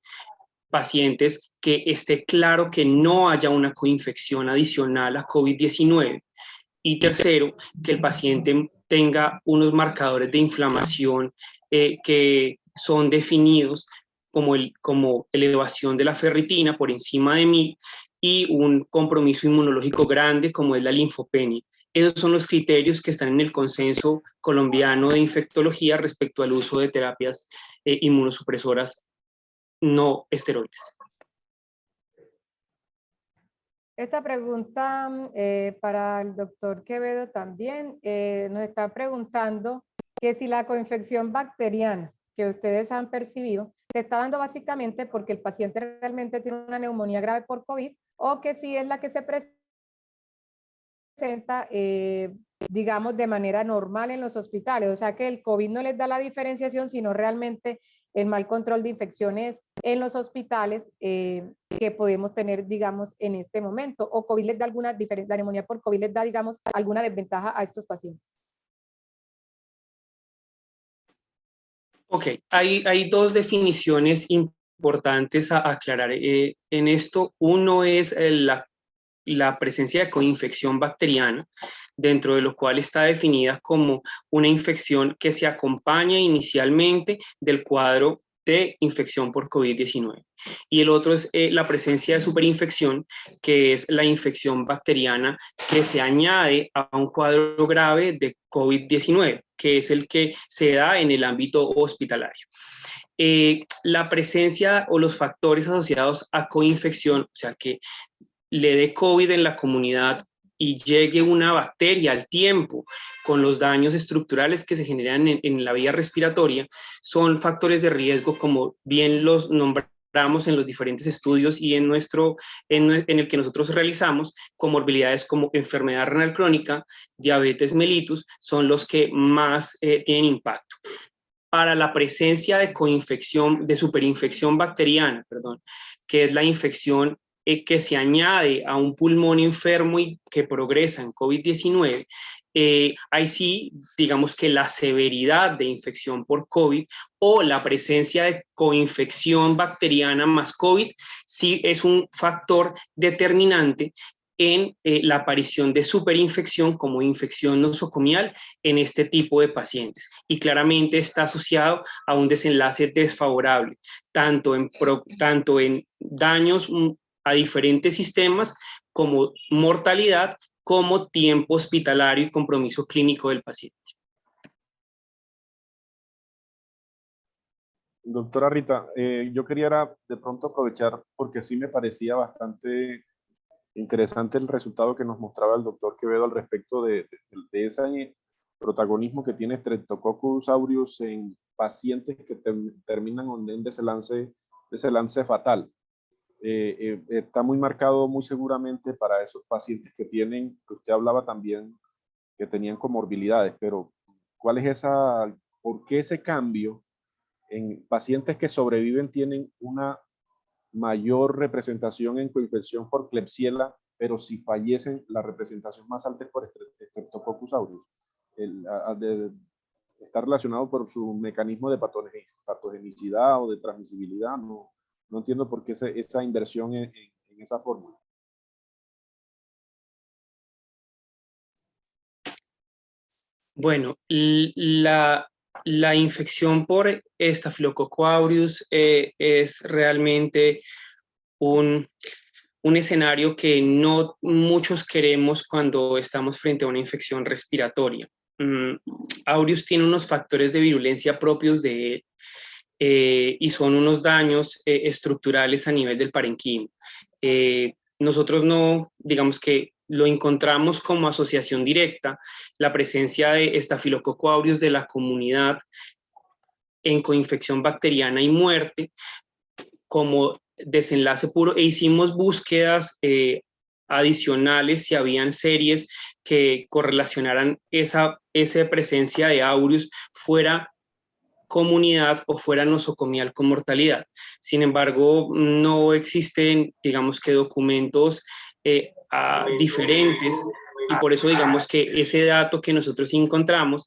Pacientes que esté claro que no haya una coinfección adicional a COVID-19. Y tercero, que el paciente tenga unos marcadores de inflamación que son definidos como elevación de la ferritina por encima de 1000 y un compromiso inmunológico grande como es la linfopenia. Esos son los criterios que están en el consenso colombiano de infectología respecto al uso de terapias inmunosupresoras no esteroides. Esta pregunta para el doctor Quevedo también nos está preguntando que si la coinfección bacteriana que ustedes han percibido se está dando básicamente porque el paciente realmente tiene una neumonía grave por COVID o que si es la que se presenta, digamos, de manera normal en los hospitales. O sea que el COVID no les da la diferenciación, sino realmente el mal control de infecciones en los hospitales que podemos tener, digamos, en este momento. O COVID les da alguna diferencia, la neumonía por COVID les da, digamos, alguna desventaja a estos pacientes. Ok, hay 2 definiciones importantes a aclarar en esto. Uno es la presencia de coinfección bacteriana, dentro de lo cual está definida como una infección que se acompaña inicialmente del cuadro de infección por COVID-19. Y el otro es la presencia de superinfección, que es la infección bacteriana que se añade a un cuadro grave de COVID-19, que es el que se da en el ámbito hospitalario. La presencia o los factores asociados a coinfección, o sea, que le dé COVID en la comunidad y llegue una bacteria al tiempo con los daños estructurales que se generan en la vía respiratoria, son factores de riesgo, como bien los nombramos en los diferentes estudios y en el que nosotros realizamos. Comorbilidades como enfermedad renal crónica, diabetes mellitus, son los que más tienen impacto. Para la presencia de coinfección, de superinfección bacteriana, perdón, que es la infección que se añade a un pulmón enfermo y que progresa en COVID-19, ahí sí, digamos que la severidad de infección por COVID o la presencia de coinfección bacteriana más COVID sí es un factor determinante en la aparición de superinfección como infección nosocomial en este tipo de pacientes. Y claramente está asociado a un desenlace desfavorable, tanto en daños a diferentes sistemas, como mortalidad, como tiempo hospitalario y compromiso clínico del paciente. Doctora Rita, yo quería de pronto aprovechar, porque sí me parecía bastante interesante el resultado que nos mostraba el doctor Quevedo al respecto de ese protagonismo que tiene Streptococcus aureus en pacientes que terminan en un desenlace fatal. Está muy marcado muy seguramente para esos pacientes que usted hablaba también, que tenían comorbilidades, pero ¿cuál es por qué ese cambio en pacientes que sobreviven tienen una mayor representación en coinfección por Klebsiella, pero si fallecen, la representación más alta es por Streptococcus aureus? Está relacionado por su mecanismo de patogenicidad o de transmisibilidad. No entiendo por qué esa inversión en esa fórmula. Bueno, la infección por Staphylococcus aureus es realmente un escenario que no muchos queremos cuando estamos frente a una infección respiratoria. Aureus tiene unos factores de virulencia propios de él y son unos daños estructurales a nivel del parenquima. Nosotros no, digamos que lo encontramos como asociación directa, la presencia de Staphylococcus aureus de la comunidad en coinfección bacteriana y muerte como desenlace puro, e hicimos búsquedas adicionales si habían series que correlacionaran esa presencia de aureus fuera comunidad o fuera nosocomial con mortalidad. Sin embargo, no existen, digamos que documentos diferentes, y por eso digamos que ese dato que nosotros encontramos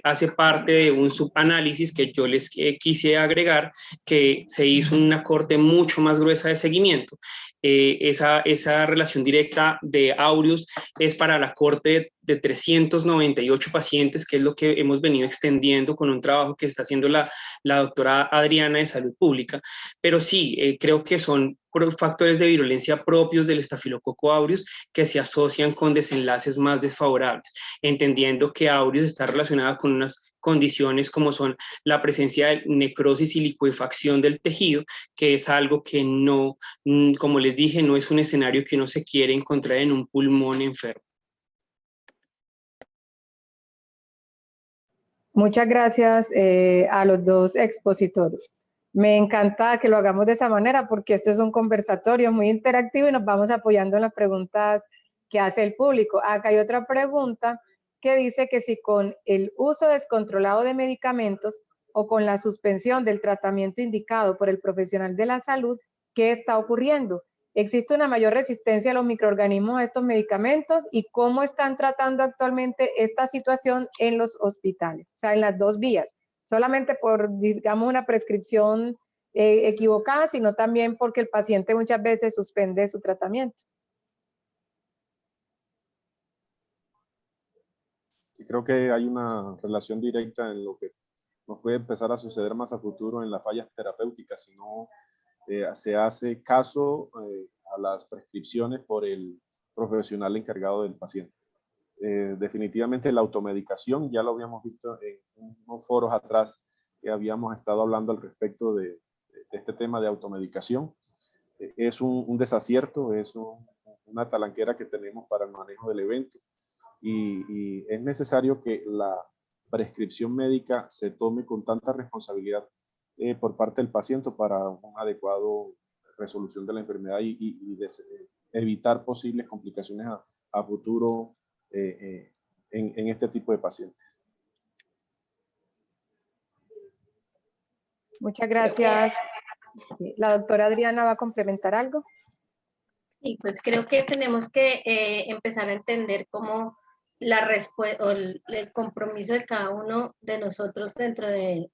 hace parte de un subanálisis que yo les quise agregar, que se hizo una corte mucho más gruesa de seguimiento. Esa relación directa de Aureus es para la corte de 398 pacientes, que es lo que hemos venido extendiendo con un trabajo que está haciendo la doctora Adriana de Salud Pública. Pero sí, creo que son factores de virulencia propios del estafilococo aureus que se asocian con desenlaces más desfavorables, entendiendo que aureus está relacionada con unas condiciones como son la presencia de necrosis y licuefacción del tejido, que es algo que no, como les dije, no es un escenario que uno se quiere encontrar en un pulmón enfermo. Muchas gracias a los dos expositores. Me encanta que lo hagamos de esa manera porque esto es un conversatorio muy interactivo y nos vamos apoyando en las preguntas que hace el público. Acá hay otra pregunta que dice que si con el uso descontrolado de medicamentos o con la suspensión del tratamiento indicado por el profesional de la salud, ¿qué está ocurriendo? ¿Existe una mayor resistencia a los microorganismos a estos medicamentos? ¿Y cómo están tratando actualmente esta situación en los hospitales? O sea, en las dos vías. Solamente por, digamos, una prescripción equivocada, sino también porque el paciente muchas veces suspende su tratamiento. Y creo que hay una relación directa en lo que nos puede empezar a suceder más a futuro en las fallas terapéuticas, si no se hace caso a las prescripciones por el profesional encargado del paciente. Definitivamente la automedicación, ya lo habíamos visto en unos foros atrás que habíamos estado hablando al respecto de este tema de automedicación. Es un desacierto, es una talanquera que tenemos para el manejo del evento y es necesario que la prescripción médica se tome con tanta responsabilidad por parte del paciente para una adecuada resolución de la enfermedad y evitar posibles complicaciones a futuro en este tipo de pacientes. Muchas gracias. La doctora Adriana va a complementar algo. Sí, pues creo que tenemos que empezar a entender cómo el compromiso de cada uno de nosotros dentro de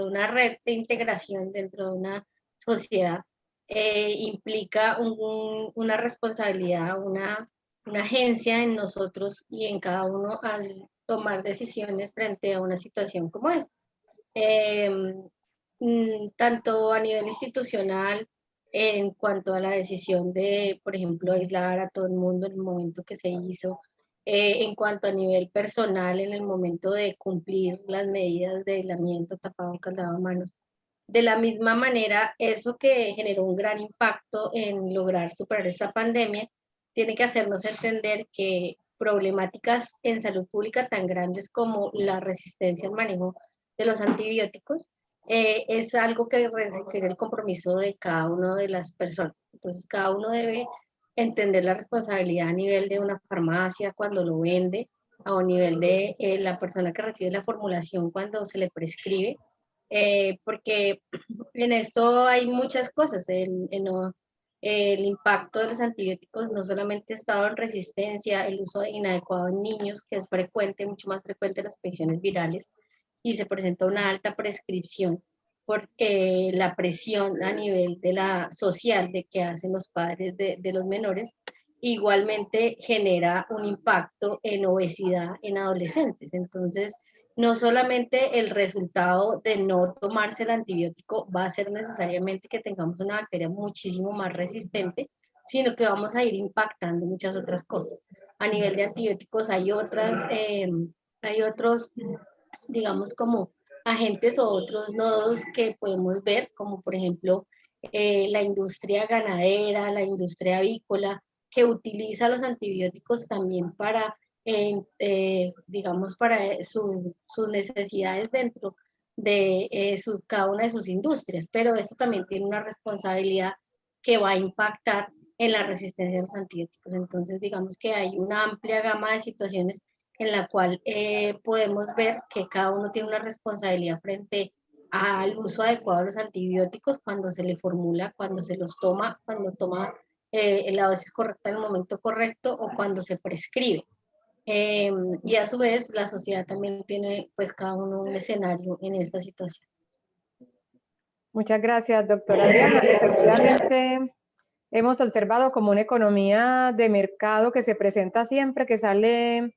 una red de integración, dentro de una sociedad, implica una responsabilidad, una agencia en nosotros y en cada uno al tomar decisiones frente a una situación como esta. Tanto a nivel institucional, en cuanto a la decisión de, por ejemplo, aislar a todo el mundo en el momento que se hizo, en cuanto a nivel personal, en el momento de cumplir las medidas de aislamiento, tapabocas, lavamanos. De la misma manera, eso que generó un gran impacto en lograr superar esta pandemia, tiene que hacernos entender que problemáticas en salud pública tan grandes como la resistencia al manejo de los antibióticos es algo que requiere el compromiso de cada una de las personas. Entonces, cada uno debe entender la responsabilidad a nivel de una farmacia cuando lo vende, a un nivel de la persona que recibe la formulación cuando se le prescribe, porque en esto hay muchas cosas. El impacto de los antibióticos no solamente ha estado en resistencia, el uso inadecuado en niños, que es frecuente, mucho más frecuente en las infecciones virales, y se presenta una alta prescripción por la presión a nivel de la social de que hacen los padres de los menores. Igualmente genera un impacto en obesidad en adolescentes. Entonces, no solamente el resultado de no tomarse el antibiótico va a ser necesariamente que tengamos una bacteria muchísimo más resistente, sino que vamos a ir impactando muchas otras cosas. A nivel de antibióticos hay otros, digamos, como agentes o otros nodos que podemos ver, como por ejemplo la industria ganadera, la industria avícola, que utiliza los antibióticos también para digamos, para sus necesidades dentro de cada una de sus industrias, pero esto también tiene una responsabilidad que va a impactar en la resistencia a los antibióticos. Entonces, digamos que hay una amplia gama de situaciones en la cual podemos ver que cada uno tiene una responsabilidad frente al uso adecuado de los antibióticos cuando se le formula, cuando se los toma, cuando toma la dosis correcta en el momento correcto o cuando se prescribe. Y a su vez la sociedad también tiene pues cada uno un escenario en esta situación. Muchas gracias, doctora Adriana. Efectivamente, hemos observado como una economía de mercado que se presenta siempre que sale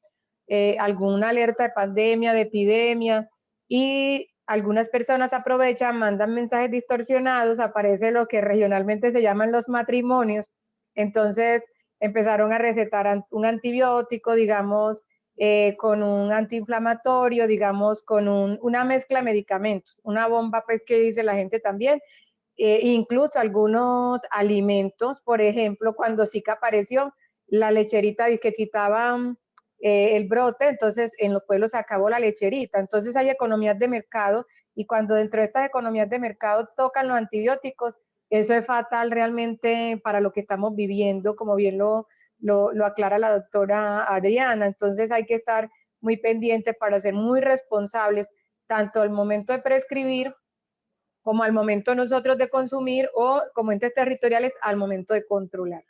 alguna alerta de pandemia, de epidemia, y algunas personas aprovechan, mandan mensajes distorsionados, aparece lo que regionalmente se llaman los matrimonios. Entonces empezaron a recetar un antibiótico, digamos, con un antiinflamatorio, digamos, con una mezcla de medicamentos, una bomba, pues, que dice la gente también. Incluso algunos alimentos, por ejemplo, cuando Zika apareció, la lecherita que quitaban el brote, entonces en los pueblos se acabó la lecherita. Entonces hay economías de mercado, y cuando dentro de estas economías de mercado tocan los antibióticos, eso es fatal realmente para lo que estamos viviendo, como bien lo aclara la doctora Adriana. Entonces hay que estar muy pendientes para ser muy responsables, tanto al momento de prescribir como al momento nosotros de consumir, o como entes territoriales al momento de controlar.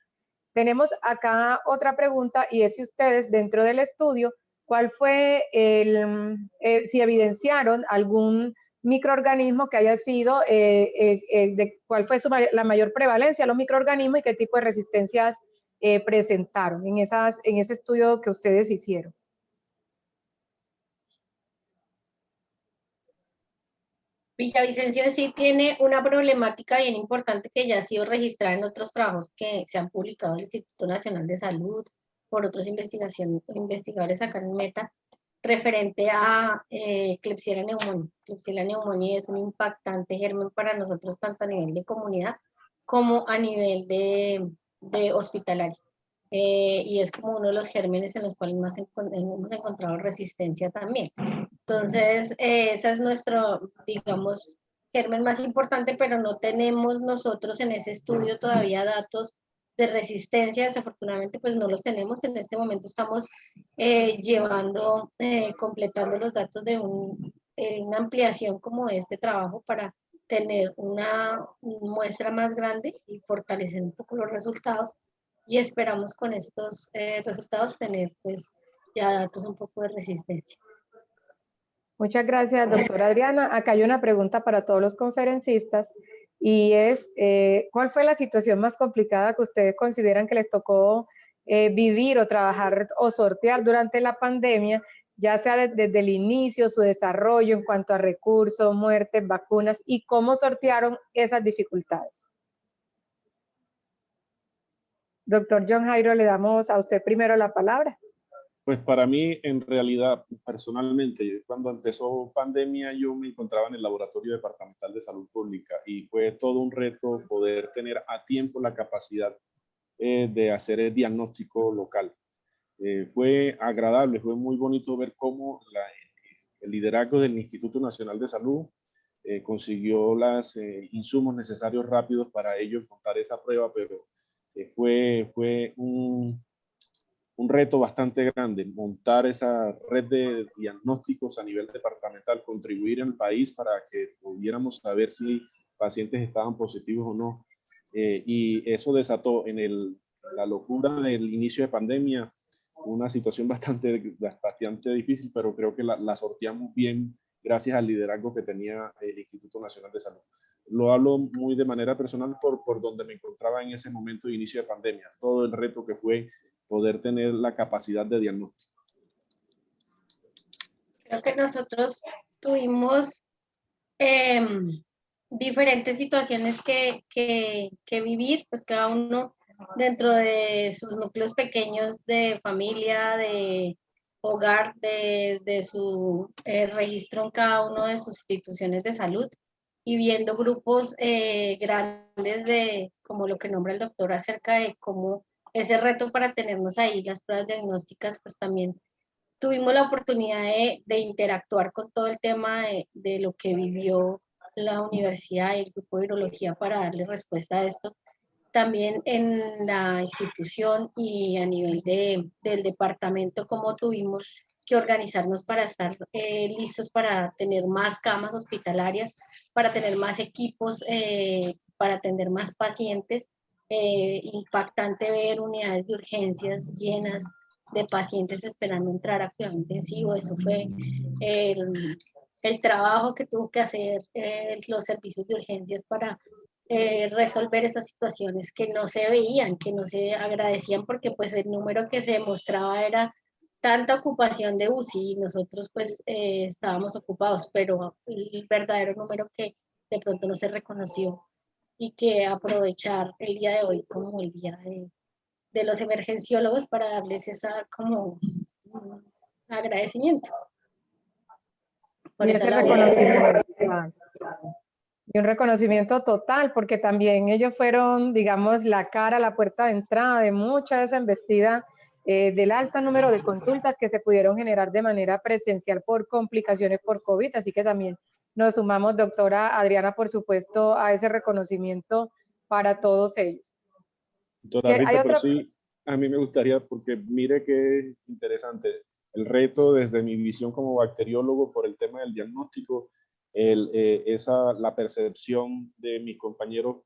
Tenemos acá otra pregunta, y es si ustedes dentro del estudio, ¿cuál fue si evidenciaron algún microorganismo que haya sido, cuál fue la mayor prevalencia de los microorganismos y qué tipo de resistencias presentaron en ese estudio que ustedes hicieron? Villavicencio sí tiene una problemática bien importante que ya ha sido registrada en otros trabajos que se han publicado en el Instituto Nacional de Salud, por otros investigadores acá en Meta, referente a Klebsiella pneumoniae. Klebsiella pneumoniae es un impactante germen para nosotros, tanto a nivel de comunidad como a nivel de hospitalario. Y es como uno de los gérmenes en los cuales más hemos encontrado resistencia también. Entonces, ese es nuestro, digamos, germen más importante, pero no tenemos nosotros en ese estudio todavía datos de resistencia. Desafortunadamente, pues no los tenemos. En este momento estamos completando los datos de una ampliación como este trabajo para tener una muestra más grande y fortalecer un poco los resultados. Y esperamos con estos resultados tener pues ya datos un poco de resistencia. Muchas gracias, doctora Adriana. Acá hay una pregunta para todos los conferencistas, y es, ¿cuál fue la situación más complicada que ustedes consideran que les tocó vivir o trabajar o sortear durante la pandemia, ya sea desde el inicio, su desarrollo en cuanto a recursos, muertes, vacunas, y cómo sortearon esas dificultades? Doctor John Jairo, le damos a usted primero la palabra. Pues para mí, en realidad, personalmente, cuando empezó pandemia, yo me encontraba en el Laboratorio Departamental de Salud Pública y fue todo un reto poder tener a tiempo la capacidad de hacer el diagnóstico local. Fue agradable, fue muy bonito ver cómo el liderazgo del Instituto Nacional de Salud consiguió los insumos necesarios rápidos para ello montar esa prueba, pero fue un reto bastante grande, montar esa red de diagnósticos a nivel departamental, contribuir en el país para que pudiéramos saber si pacientes estaban positivos o no. Y eso desató en la locura del inicio de pandemia una situación bastante difícil, pero creo que la sorteamos bien gracias al liderazgo que tenía el Instituto Nacional de Salud. Lo hablo muy de manera personal por donde me encontraba en ese momento de inicio de pandemia, todo el reto que fue poder tener la capacidad de diagnóstico. Creo que nosotros tuvimos diferentes situaciones que vivir, pues cada uno dentro de sus núcleos pequeños de familia, de hogar, de su registro en cada una de sus instituciones de salud, y viendo grupos grandes de, como lo que nombra el doctor, acerca de cómo ese reto para tenernos ahí las pruebas diagnósticas, pues también tuvimos la oportunidad de interactuar con todo el tema de lo que vivió la universidad y el grupo de virología para darle respuesta a esto. También en la institución y a nivel del departamento, como tuvimos que organizarnos para estar listos para tener más camas hospitalarias, para tener más equipos, para atender más pacientes. Impactante ver unidades de urgencias llenas de pacientes esperando entrar a cuidado intensivo. Eso fue el trabajo que tuvo que hacer los servicios de urgencias para resolver estas situaciones que no se veían, que no se agradecían, porque pues el número que se demostraba era tanta ocupación de UCI y nosotros pues estábamos ocupados, pero el verdadero número que de pronto no se reconoció y que aprovechar el día de hoy como el día de los emergenciólogos para darles esa como agradecimiento por Y esa ese labor. reconocimiento, claro. Y un reconocimiento total, porque también ellos fueron, digamos, la cara, la puerta de entrada de mucha de esa embestida del alto número de consultas que se pudieron generar de manera presencial por complicaciones por COVID. Así que también nos sumamos, doctora Adriana, por supuesto, a ese reconocimiento para todos ellos. Doctora Hay Rita, pero otra... sí, a mí me gustaría, porque mire qué interesante, el reto desde mi visión como bacteriólogo por el tema del diagnóstico, la percepción de mis compañeros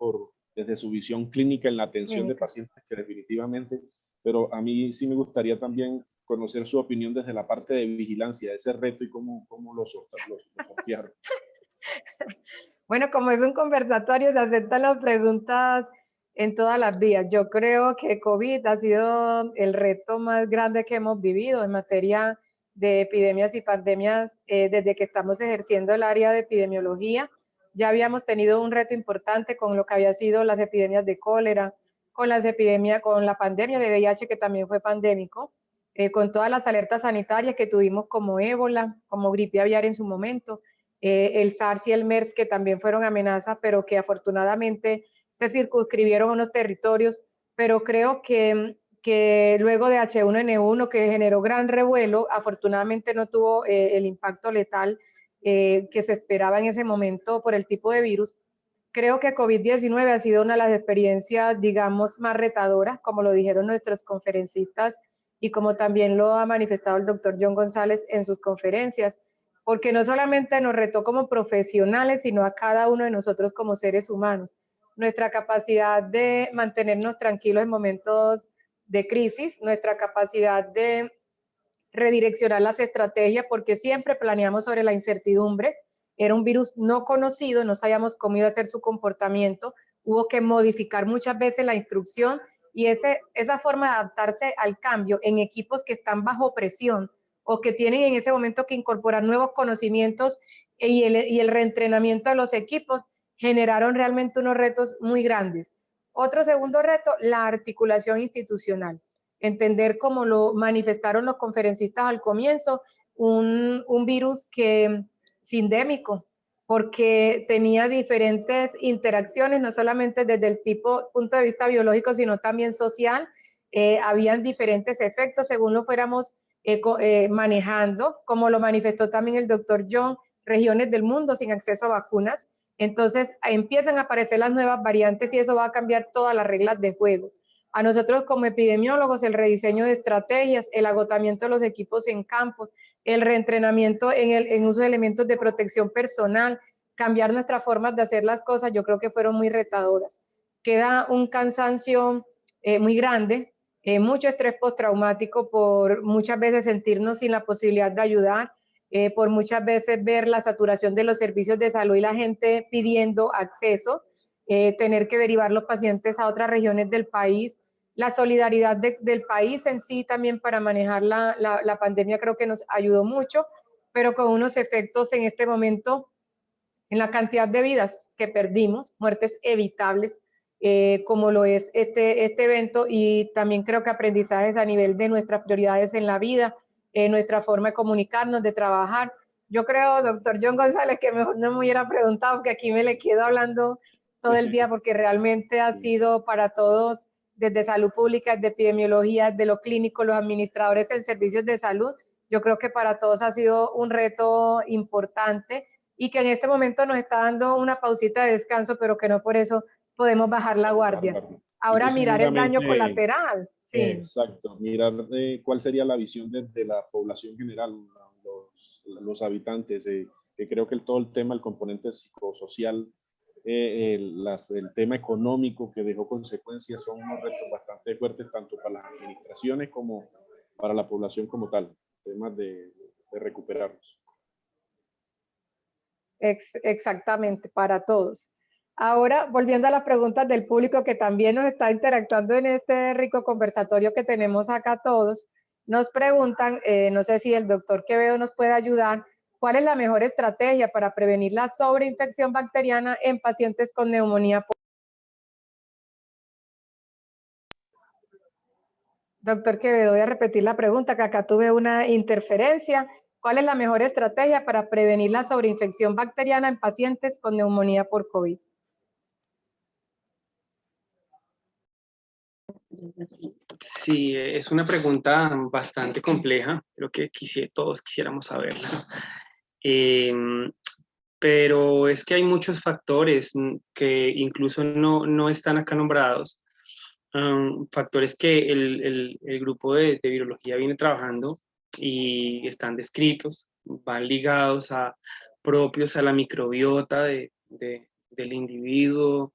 desde su visión clínica en la atención de pacientes, que definitivamente, pero a mí sí me gustaría también conocer su opinión desde la parte de vigilancia, ese reto y cómo lo sortearon. Bueno, como es un conversatorio, se aceptan las preguntas en todas las vías. Yo creo que COVID ha sido el reto más grande que hemos vivido en materia de epidemias y pandemias desde que estamos ejerciendo el área de epidemiología. Ya habíamos tenido un reto importante con lo que había sido las epidemias de cólera, con las epidemias, con la pandemia de VIH, que también fue pandémico, con todas las alertas sanitarias que tuvimos como ébola, como gripe aviar en su momento, el SARS y el MERS, que también fueron amenazas, pero que afortunadamente se circunscribieron a unos territorios. Pero creo que luego de H1N1, que generó gran revuelo, afortunadamente no tuvo el impacto letal que se esperaba en ese momento por el tipo de virus. Creo que COVID-19 ha sido una de las experiencias, digamos, más retadoras, como lo dijeron nuestros conferencistas y como también lo ha manifestado el doctor John González en sus conferencias, porque no solamente nos retó como profesionales, sino a cada uno de nosotros como seres humanos. Nuestra capacidad de mantenernos tranquilos en momentos de crisis, nuestra capacidad de redireccionar las estrategias, porque siempre planeamos sobre la incertidumbre. Era un virus no conocido, no sabíamos cómo iba a ser su comportamiento, hubo que modificar muchas veces la instrucción y esa forma de adaptarse al cambio en equipos que están bajo presión o que tienen en ese momento que incorporar nuevos conocimientos y el reentrenamiento de los equipos generaron realmente unos retos muy grandes. Otro segundo reto, la articulación institucional. Entender, como lo manifestaron los conferencistas al comienzo, un virus que sindémico, porque tenía diferentes interacciones, no solamente desde el punto de vista biológico, sino también social. Habían diferentes efectos según lo fuéramos manejando, como lo manifestó también el doctor John, regiones del mundo sin acceso a vacunas. Entonces empiezan a aparecer las nuevas variantes y eso va a cambiar todas las reglas de juego. A nosotros como epidemiólogos, el rediseño de estrategias, el agotamiento de los equipos en campo, el reentrenamiento en uso de elementos de protección personal, cambiar nuestras formas de hacer las cosas, yo creo que fueron muy retadoras. Queda un cansancio muy grande, mucho estrés postraumático por muchas veces sentirnos sin la posibilidad de ayudar, por muchas veces ver la saturación de los servicios de salud y la gente pidiendo acceso, tener que derivar los pacientes a otras regiones del país. La solidaridad del país en sí también para manejar la pandemia creo que nos ayudó mucho, pero con unos efectos en este momento en la cantidad de vidas que perdimos, muertes evitables, como lo es este evento, y también creo que aprendizajes a nivel de nuestras prioridades en la vida, nuestra forma de comunicarnos, de trabajar. Yo creo, doctor John González, que mejor no me hubiera preguntado, que aquí me le quedo hablando todo el día, porque realmente ha sido para todos, desde salud pública, desde epidemiología, desde lo clínico, los administradores en servicios de salud, yo creo que para todos ha sido un reto importante y que en este momento nos está dando una pausita de descanso, pero que no por eso podemos bajar la guardia. Ahora Entonces, mirar el daño seguramente, colateral. Sí. exacto, mirar cuál sería la visión de la población general, los habitantes, que creo que todo el tema, el componente psicosocial, el tema económico que dejó consecuencias son unos retos bastante fuertes tanto para las administraciones como para la población como tal, temas de recuperarlos. Exactamente, para todos. Ahora, volviendo a las preguntas del público que también nos está interactuando en este rico conversatorio que tenemos acá todos, nos preguntan, no sé si el doctor Quevedo nos puede ayudar, ¿cuál es la mejor estrategia para prevenir la sobreinfección bacteriana en pacientes con neumonía? Doctor Quevedo, voy a repetir la pregunta, que acá tuve una interferencia. ¿Cuál es la mejor estrategia para prevenir la sobreinfección bacteriana en pacientes con neumonía por COVID? Sí, es una pregunta bastante compleja, creo que todos quisiéramos saberla. Pero es que hay muchos factores que incluso no están acá nombrados, factores que el grupo de virología viene trabajando y están descritos, van ligados propios a la microbiota del individuo,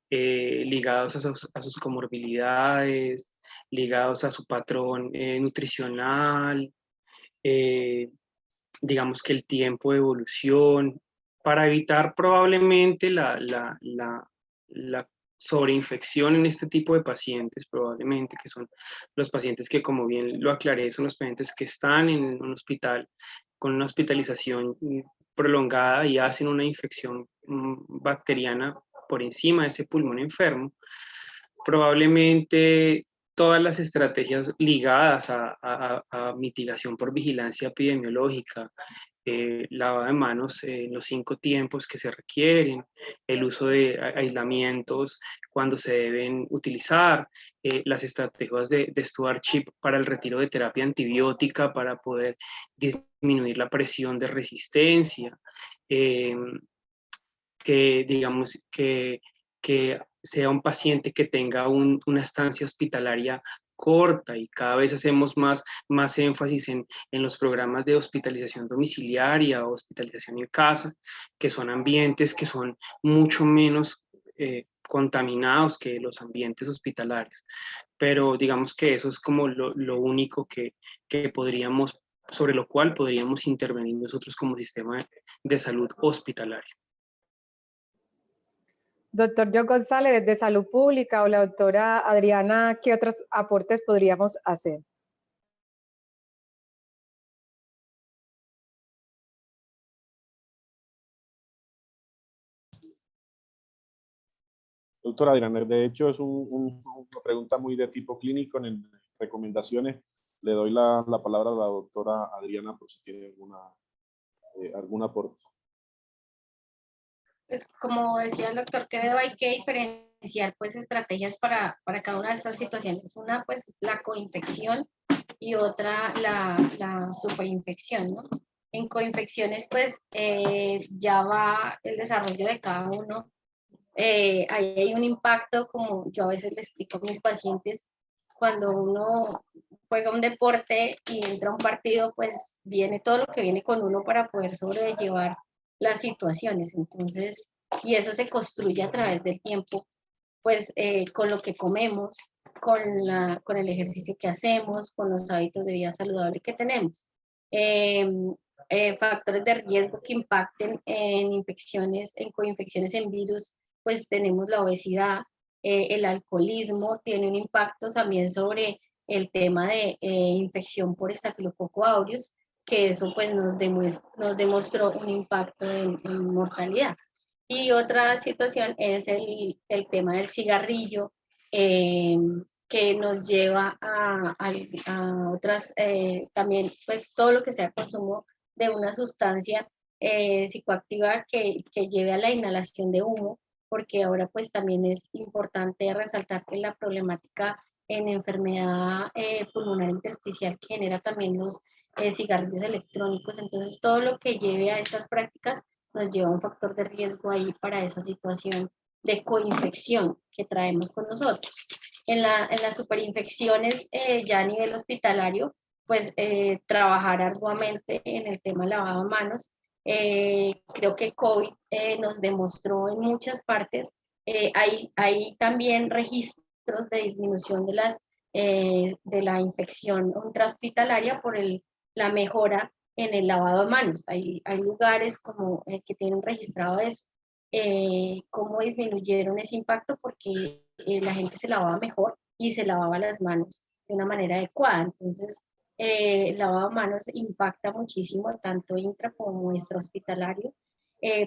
ligados a sus comorbilidades, ligados a su patrón nutricional, digamos que el tiempo de evolución, para evitar probablemente la sobreinfección en este tipo de pacientes, probablemente, que son los pacientes que, como bien lo aclaré, son los pacientes que están en un hospital con una hospitalización prolongada y hacen una infección bacteriana por encima de ese pulmón enfermo. Probablemente todas las estrategias ligadas a mitigación por vigilancia epidemiológica, lavado de manos en los 5 tiempos que se requieren, el uso de aislamientos cuando se deben utilizar, las estrategias de stewardship para el retiro de terapia antibiótica para poder disminuir la presión de resistencia, que digamos que sea un paciente que tenga una estancia hospitalaria corta, y cada vez hacemos más énfasis en los programas de hospitalización domiciliaria o hospitalización en casa, que son ambientes que son mucho menos contaminados que los ambientes hospitalarios. Pero digamos que eso es como lo único que podríamos, sobre lo cual podríamos intervenir nosotros como sistema de salud hospitalario. Doctor Joe González, desde Salud Pública, o la doctora Adriana, ¿qué otros aportes podríamos hacer? Doctora Adriana, de hecho es una pregunta muy de tipo clínico. En recomendaciones le doy la palabra a la doctora Adriana por si tiene algún aporte. Pues como decía el doctor Quevedo, hay que diferenciar pues estrategias para cada una de estas situaciones. Una pues la coinfección y otra la superinfección, ¿no? En coinfecciones pues ya va el desarrollo de cada uno. Ahí hay un impacto, como yo a veces le explico a mis pacientes, cuando uno juega un deporte y entra a un partido, pues viene todo lo que viene con uno para poder sobrellevar las situaciones. Entonces, y eso se construye a través del tiempo, pues con lo que comemos, con el ejercicio que hacemos, con los hábitos de vida saludable que tenemos. Factores de riesgo que impacten en infecciones, en coinfecciones en virus, pues tenemos la obesidad, el alcoholismo, tiene un impacto también sobre el tema de infección por Staphylococcus aureus, que eso pues nos demostró un impacto en mortalidad. Y otra situación es el tema del cigarrillo, que nos lleva a otras, también pues todo lo que sea consumo de una sustancia psicoactiva que lleve a la inhalación de humo, porque ahora pues también es importante resaltar que la problemática en enfermedad pulmonar intersticial que genera también los cigarrillos electrónicos. Entonces todo lo que lleve a estas prácticas nos lleva a un factor de riesgo ahí para esa situación de coinfección que traemos con nosotros. En las superinfecciones ya a nivel hospitalario, pues trabajar arduamente en el tema lavado de manos. Creo que COVID nos demostró en muchas partes, hay también registros de disminución de la infección intrahospitalaria por la mejora en el lavado de manos. Hay lugares como que tienen registrado eso, cómo disminuyeron ese impacto porque la gente se lavaba mejor y se lavaba las manos de una manera adecuada. Entonces, el lavado de manos impacta muchísimo, tanto intra como extrahospitalario,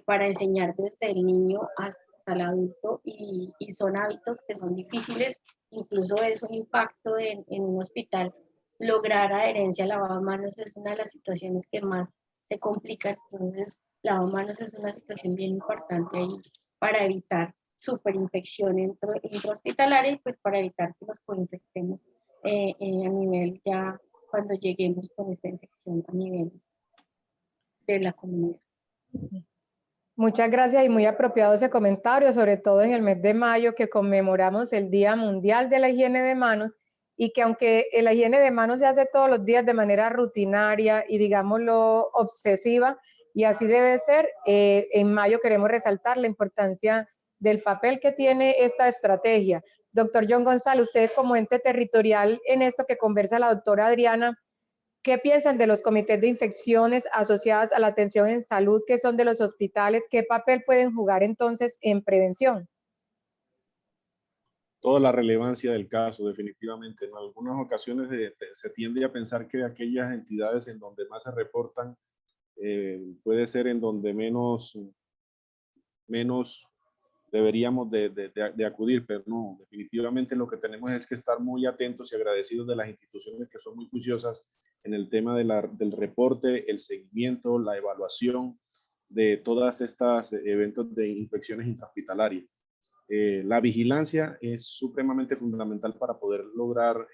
para enseñar desde el niño hasta el adulto, y son hábitos que son difíciles, incluso es un impacto en un hospital. Lograr adherencia al lavado de manos es una de las situaciones que más se complica. Entonces, lavado de manos es una situación bien importante ahí para evitar superinfección intrahospitalaria y pues para evitar que nos coinfectemos a nivel ya cuando lleguemos con esta infección a nivel de la comunidad. Muchas gracias y muy apropiado ese comentario, sobre todo en el mes de mayo que conmemoramos el Día Mundial de la Higiene de Manos, y que aunque la higiene de manos se hace todos los días de manera rutinaria y digámoslo obsesiva, y así debe ser, en mayo queremos resaltar la importancia del papel que tiene esta estrategia. Doctor John González, usted como ente territorial en esto que conversa la doctora Adriana, ¿qué piensan de los comités de infecciones asociadas a la atención en salud que son de los hospitales? ¿Qué papel pueden jugar entonces en prevención? Toda la relevancia del caso, definitivamente. En algunas ocasiones se tiende a pensar que aquellas entidades en donde más se reportan puede ser en donde menos deberíamos de acudir, pero no, definitivamente lo que tenemos es que estar muy atentos y agradecidos de las instituciones que son muy juiciosas en el tema del reporte, el seguimiento, la evaluación de todas estas eventos de infecciones intrahospitalarias. La vigilancia es supremamente fundamental para poder lograr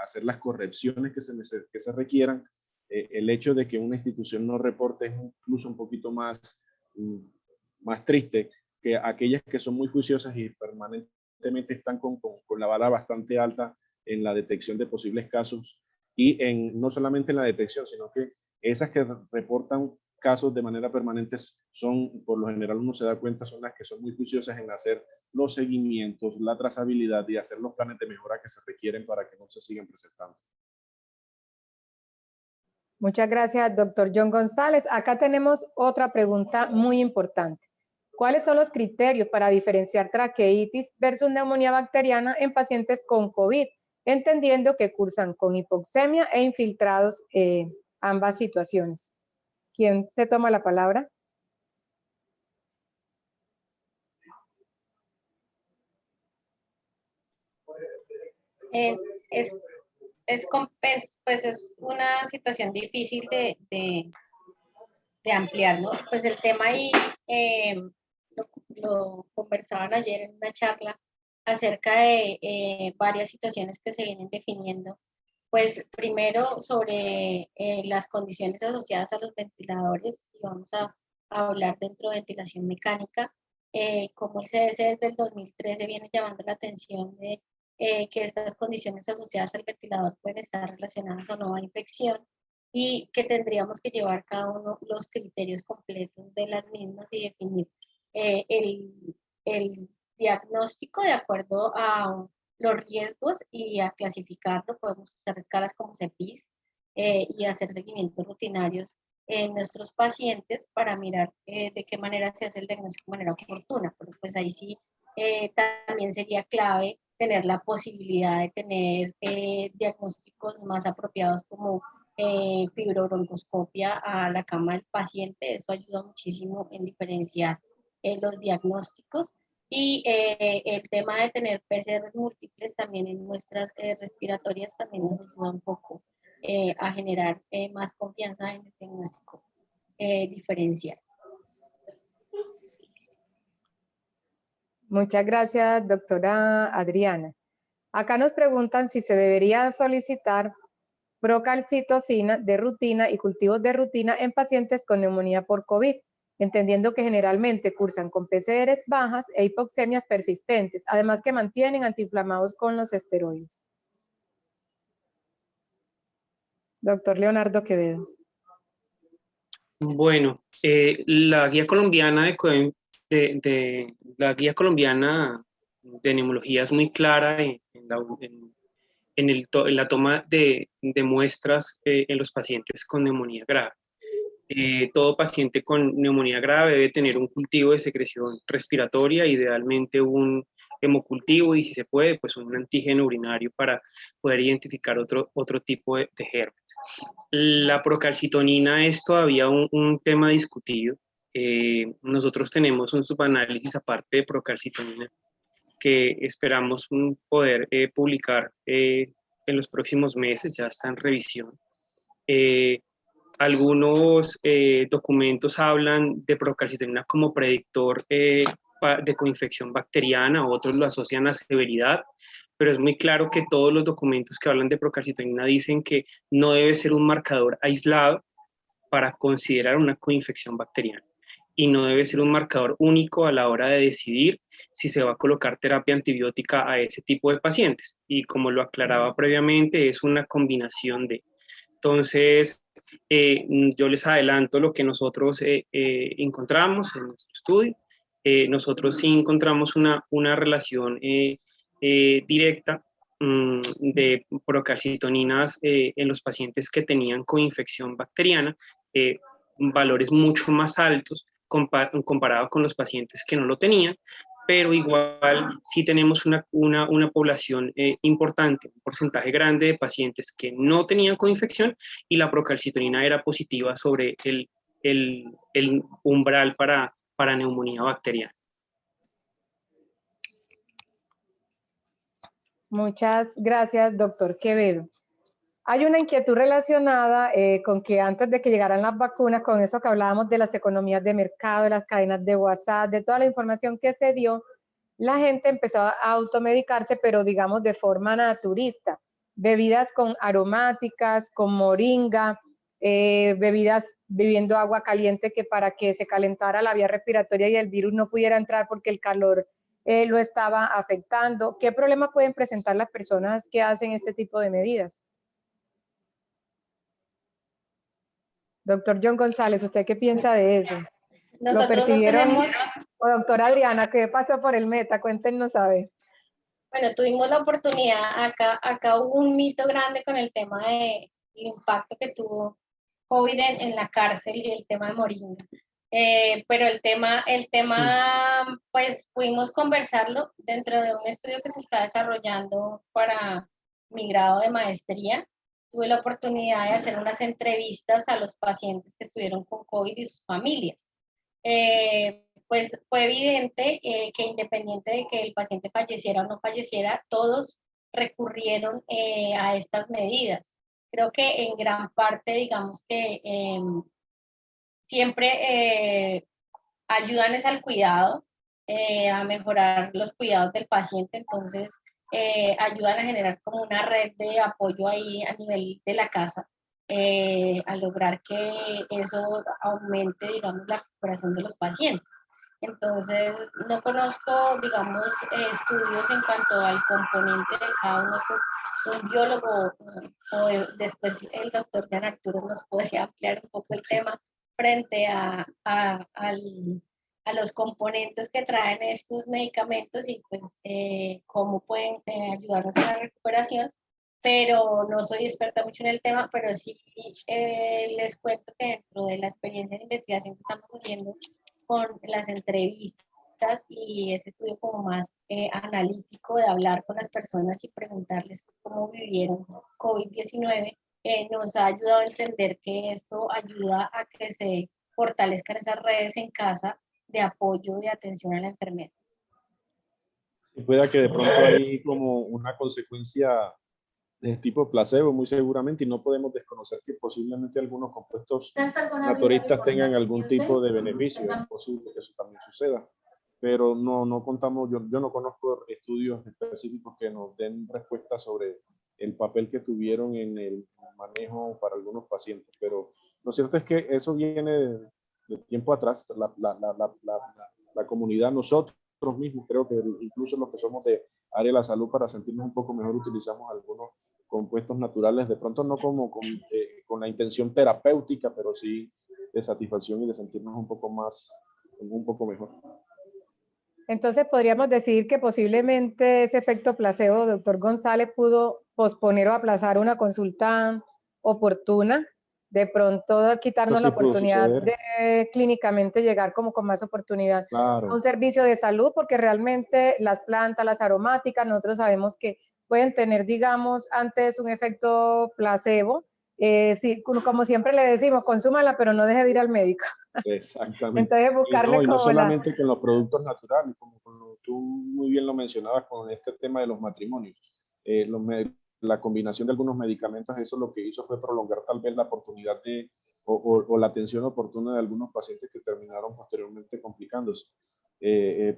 hacer las correcciones que se requieran. El hecho de que una institución no reporte es incluso un poquito más triste que aquellas que son muy juiciosas y permanentemente están con la vara bastante alta en la detección de posibles casos, y no solamente en la detección, sino que esas que reportan casos de manera permanente son, por lo general uno se da cuenta, son las que son muy juiciosas en hacer los seguimientos, la trazabilidad y hacer los planes de mejora que se requieren para que no se sigan presentando. Muchas gracias, doctor John González. Acá tenemos otra pregunta muy importante. ¿Cuáles son los criterios para diferenciar traqueitis versus neumonía bacteriana en pacientes con COVID, entendiendo que cursan con hipoxemia e infiltrados ambas situaciones? ¿Quién se toma la palabra? Pues es una situación difícil de ampliar, ¿no? Pues el tema ahí lo conversaban ayer en una charla acerca de varias situaciones que se vienen definiendo. Pues primero sobre las condiciones asociadas a los ventiladores, y vamos a hablar dentro de ventilación mecánica, como el CDC desde el 2013 viene llamando la atención de que estas condiciones asociadas al ventilador pueden estar relacionadas o no a infección, y que tendríamos que llevar cada uno los criterios completos de las mismas y definir el diagnóstico de acuerdo a los riesgos y a clasificarlo. Podemos usar escalas como CEPIS y hacer seguimientos rutinarios en nuestros pacientes para mirar de qué manera se hace el diagnóstico de manera oportuna. Pero pues ahí sí también sería clave tener la posibilidad de tener diagnósticos más apropiados como fibrobroncoscopia a la cama del paciente. Eso ayuda muchísimo en diferenciar los diagnósticos. Y el tema de tener PCR múltiples también en muestras respiratorias también nos ayuda un poco a generar más confianza en el diagnóstico diferencial. Muchas gracias, doctora Adriana. Acá nos preguntan si se debería solicitar procalcitocina de rutina y cultivos de rutina en pacientes con neumonía por COVID. entendiendo que generalmente cursan con PCRs bajas e hipoxemias persistentes, además que mantienen antiinflamados con los esteroides. Doctor Leonardo Quevedo. Bueno, la guía colombiana la guía colombiana de neumología es muy clara en la toma de muestras en los pacientes con neumonía grave. Todo paciente con neumonía grave debe tener un cultivo de secreción respiratoria, idealmente un hemocultivo y si se puede, pues un antígeno urinario para poder identificar otro tipo de germes. La procalcitonina es todavía un tema discutido. Nosotros tenemos un subanálisis aparte de procalcitonina que esperamos poder publicar en los próximos meses, ya está en revisión. Algunos documentos hablan de procalcitonina como predictor de coinfección bacteriana, otros lo asocian a severidad, pero es muy claro que todos los documentos que hablan de procalcitonina dicen que no debe ser un marcador aislado para considerar una coinfección bacteriana y no debe ser un marcador único a la hora de decidir si se va a colocar terapia antibiótica a ese tipo de pacientes. Y como lo aclaraba previamente, es una combinación de. Entonces, yo les adelanto lo que nosotros encontramos en nuestro estudio. Nosotros sí encontramos una relación directa de procalcitoninas en los pacientes que tenían coinfección bacteriana, valores mucho más altos comparado con los pacientes que no lo tenían, pero igual sí tenemos una población importante, un porcentaje grande de pacientes que no tenían coinfección y la procalcitonina era positiva sobre el umbral para neumonía bacteriana. Muchas gracias, doctor Quevedo. Hay una inquietud relacionada con que antes de que llegaran las vacunas, con eso que hablábamos de las economías de mercado, de las cadenas de WhatsApp, de toda la información que se dio, la gente empezó a automedicarse, pero digamos de forma naturista. Bebidas con aromáticas, con moringa, bebidas bebiendo agua caliente que para que se calentara la vía respiratoria y el virus no pudiera entrar porque el calor lo estaba afectando. ¿Qué problema pueden presentar las personas que hacen este tipo de medidas? Doctor John González, ¿usted qué piensa de eso? ¿Lo percibieron? O doctora Adriana, ¿qué pasó por el meta? Cuéntenos a ver. Bueno, tuvimos la oportunidad, acá hubo un mito grande con el tema del impacto que tuvo COVID en la cárcel y el tema de Moringa. Pero el tema, pues pudimos conversarlo dentro de un estudio que se está desarrollando para mi grado de maestría. Tuve la oportunidad de hacer unas entrevistas a los pacientes que estuvieron con COVID y sus familias. Pues fue evidente que independiente de que el paciente falleciera o no falleciera, todos recurrieron a estas medidas. Creo que en gran parte, digamos que siempre ayudan es al cuidado, a mejorar los cuidados del paciente, entonces ayudan a generar como una red de apoyo ahí a nivel de la casa, a lograr que eso aumente, digamos, la recuperación de los pacientes. Entonces, no conozco, digamos, estudios en cuanto al componente de cada uno de estos. Un biólogo o después el doctor Jan Arturo nos podría ampliar un poco el tema frente a los componentes que traen estos medicamentos y pues cómo pueden ayudarnos a la recuperación, pero no soy experta mucho en el tema, pero sí les cuento que dentro de la experiencia de investigación que estamos haciendo con las entrevistas y ese estudio como más analítico de hablar con las personas y preguntarles cómo vivieron COVID-19, nos ha ayudado a entender que esto ayuda a que se fortalezcan esas redes en casa de apoyo y atención a la enfermedad. Y pueda que de pronto hay como una consecuencia de tipo placebo, muy seguramente, y no podemos desconocer que posiblemente algunos compuestos naturistas tengan algún tipo de beneficio. Es posible que eso también suceda, pero no contamos, yo no conozco estudios específicos que nos den respuesta sobre el papel que tuvieron en el manejo para algunos pacientes, pero lo cierto es que eso viene tiempo atrás, la comunidad, nosotros mismos, creo que incluso los que somos de área de la salud, para sentirnos un poco mejor, utilizamos algunos compuestos naturales, de pronto no como con la intención terapéutica, pero sí de satisfacción y de sentirnos un poco mejor. Entonces podríamos decir que posiblemente ese efecto placebo, doctor González, pudo posponer o aplazar una consulta oportuna, de pronto quitarnos Eso la sí pudo oportunidad suceder. de clínicamente llegar como con más oportunidad Claro. a un servicio de salud, porque realmente las plantas, las aromáticas, nosotros sabemos que pueden tener, digamos, antes un efecto placebo. Sí, como siempre le decimos, consúmala, pero no deje de ir al médico. Exactamente. Entonces buscarle Y no como la... solamente con los productos naturales, como tú muy bien lo mencionabas con este tema de los matrimonios. La combinación de algunos medicamentos, eso lo que hizo fue prolongar tal vez la oportunidad o la atención oportuna de algunos pacientes que terminaron posteriormente complicándose.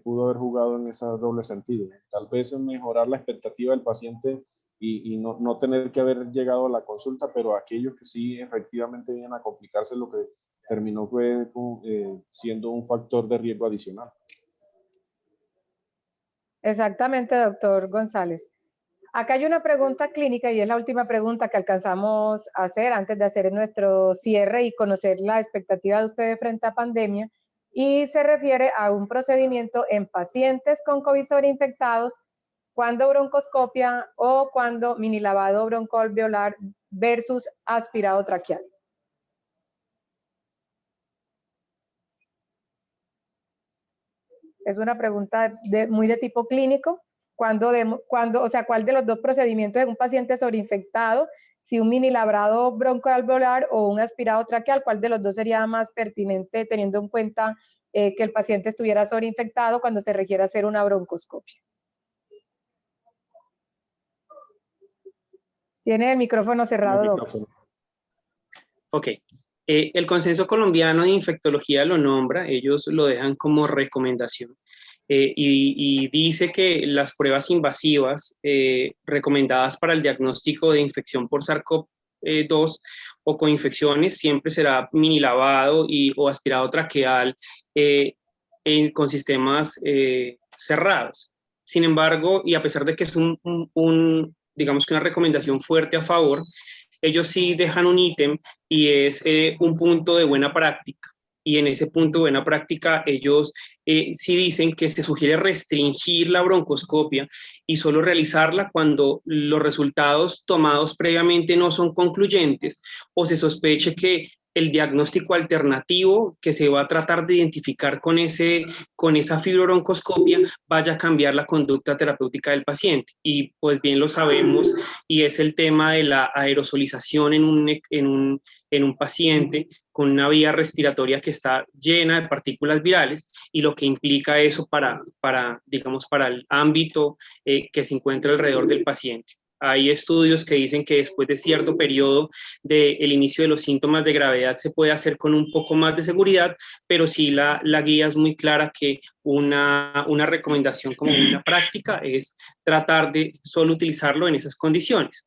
Pudo haber jugado en ese doble sentido. Tal vez mejorar la expectativa del paciente y no tener que haber llegado a la consulta, pero aquellos que sí efectivamente vienen a complicarse, lo que terminó fue siendo un factor de riesgo adicional. Exactamente, doctor González. Acá hay una pregunta clínica y es la última pregunta que alcanzamos a hacer antes de hacer nuestro cierre y conocer la expectativa de ustedes frente a pandemia, y se refiere a un procedimiento en pacientes con COVID sobreinfectados, cuando broncoscopia o cuando mini lavado broncoalveolar versus aspirado traqueal. Es una pregunta muy de tipo clínico. ¿Cuál de los dos procedimientos en un paciente sobreinfectado, si un mini labrado broncoalveolar o un aspirado traqueal, cuál de los dos sería más pertinente teniendo en cuenta que el paciente estuviera sobreinfectado cuando se requiere hacer una broncoscopia? Tiene el micrófono cerrado, doctor. Ok. El Consenso Colombiano de Infectología lo nombra, ellos lo dejan como recomendación. Y dice que las pruebas invasivas recomendadas para el diagnóstico de infección por SARS-CoV-2 o con infecciones siempre será mini lavado o aspirado traqueal con sistemas cerrados. Sin embargo, y a pesar de que es digamos que una recomendación fuerte a favor, ellos sí dejan un ítem y es un punto de buena práctica. Y en ese punto de buena práctica ellos sí dicen que se sugiere restringir la broncoscopia y solo realizarla cuando los resultados tomados previamente no son concluyentes o se sospeche que el diagnóstico alternativo que se va a tratar de identificar con esa fibrobroncoscopia vaya a cambiar la conducta terapéutica del paciente. Y pues bien lo sabemos, y es el tema de la aerosolización en un paciente con una vía respiratoria que está llena de partículas virales y lo que implica eso para el ámbito que se encuentra alrededor del paciente. Hay estudios que dicen que después de cierto periodo del inicio de los síntomas de gravedad se puede hacer con un poco más de seguridad, pero sí la guía es muy clara que una recomendación como una práctica es tratar de solo utilizarlo en esas condiciones.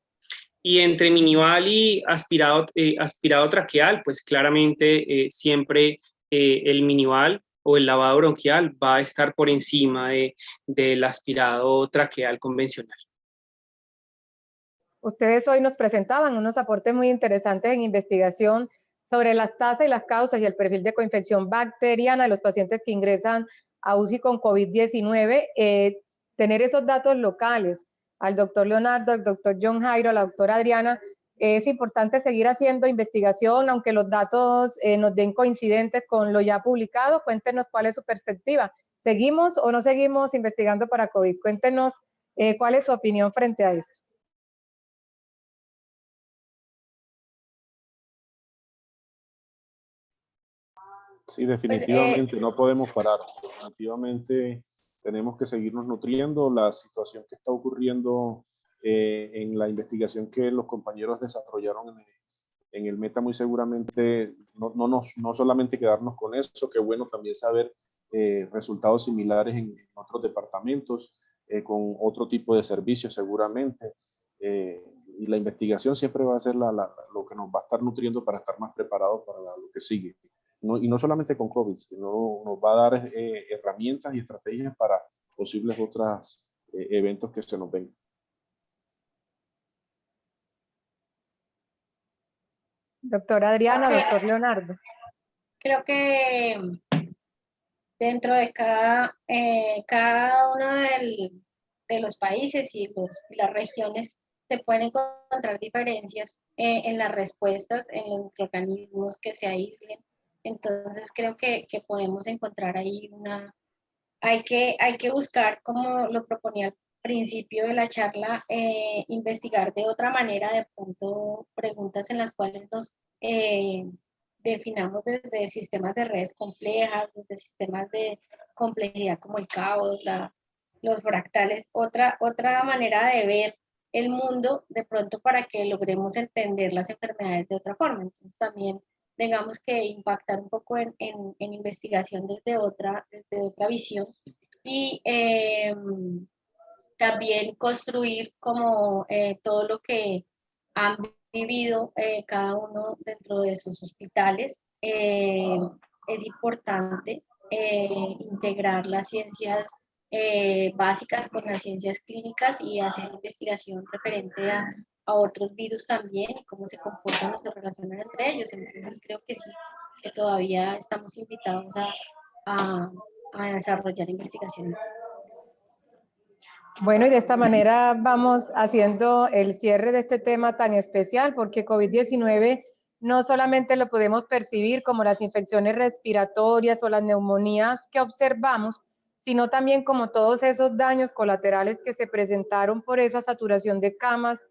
Y entre minival y aspirado traqueal, pues claramente siempre el minival o el lavado bronquial va a estar por encima del aspirado traqueal convencional. Ustedes hoy nos presentaban unos aportes muy interesantes en investigación sobre las tasas y las causas y el perfil de coinfección bacteriana de los pacientes que ingresan a UCI con COVID-19. Tener esos datos locales al doctor Leonardo, al doctor John Jairo, a la doctora Adriana, es importante seguir haciendo investigación, aunque los datos nos den coincidentes con lo ya publicado. Cuéntenos cuál es su perspectiva. ¿Seguimos o no seguimos investigando para COVID? Cuéntenos cuál es su opinión frente a esto. Sí, definitivamente no podemos parar. Definitivamente tenemos que seguirnos nutriendo. La situación que está ocurriendo en la investigación que los compañeros desarrollaron en el Meta, muy seguramente no solamente quedarnos con eso, que bueno también saber resultados similares en otros departamentos, con otro tipo de servicios seguramente. Y la investigación siempre va a ser lo que nos va a estar nutriendo para estar más preparados para lo que sigue. y no solamente con COVID, sino nos va a dar herramientas y estrategias para posibles otros eventos que se nos vengan. Doctora Adriana, doctor Leonardo. Creo que dentro de cada uno de los países y las regiones se pueden encontrar diferencias en las respuestas, en los organismos que se aíslen. Entonces creo que podemos encontrar ahí hay que buscar, como lo proponía al principio de la charla, investigar de otra manera, de pronto preguntas en las cuales nos definamos desde sistemas de redes complejas, desde sistemas de complejidad como el caos, los fractales, otra manera de ver el mundo de pronto para que logremos entender las enfermedades de otra forma. Entonces también digamos que impactar un poco en investigación desde otra visión y también construir como todo lo que han vivido cada uno dentro de sus hospitales. Es importante integrar las ciencias básicas con las ciencias clínicas y hacer investigación referente a otros virus también y cómo se comportan o se relacionan entre ellos. Entonces creo que sí, que todavía estamos invitados a desarrollar investigación. Bueno, y de esta manera vamos haciendo el cierre de este tema tan especial, porque COVID-19 no solamente lo podemos percibir como las infecciones respiratorias o las neumonías que observamos, sino también como todos esos daños colaterales que se presentaron por esa saturación de camas,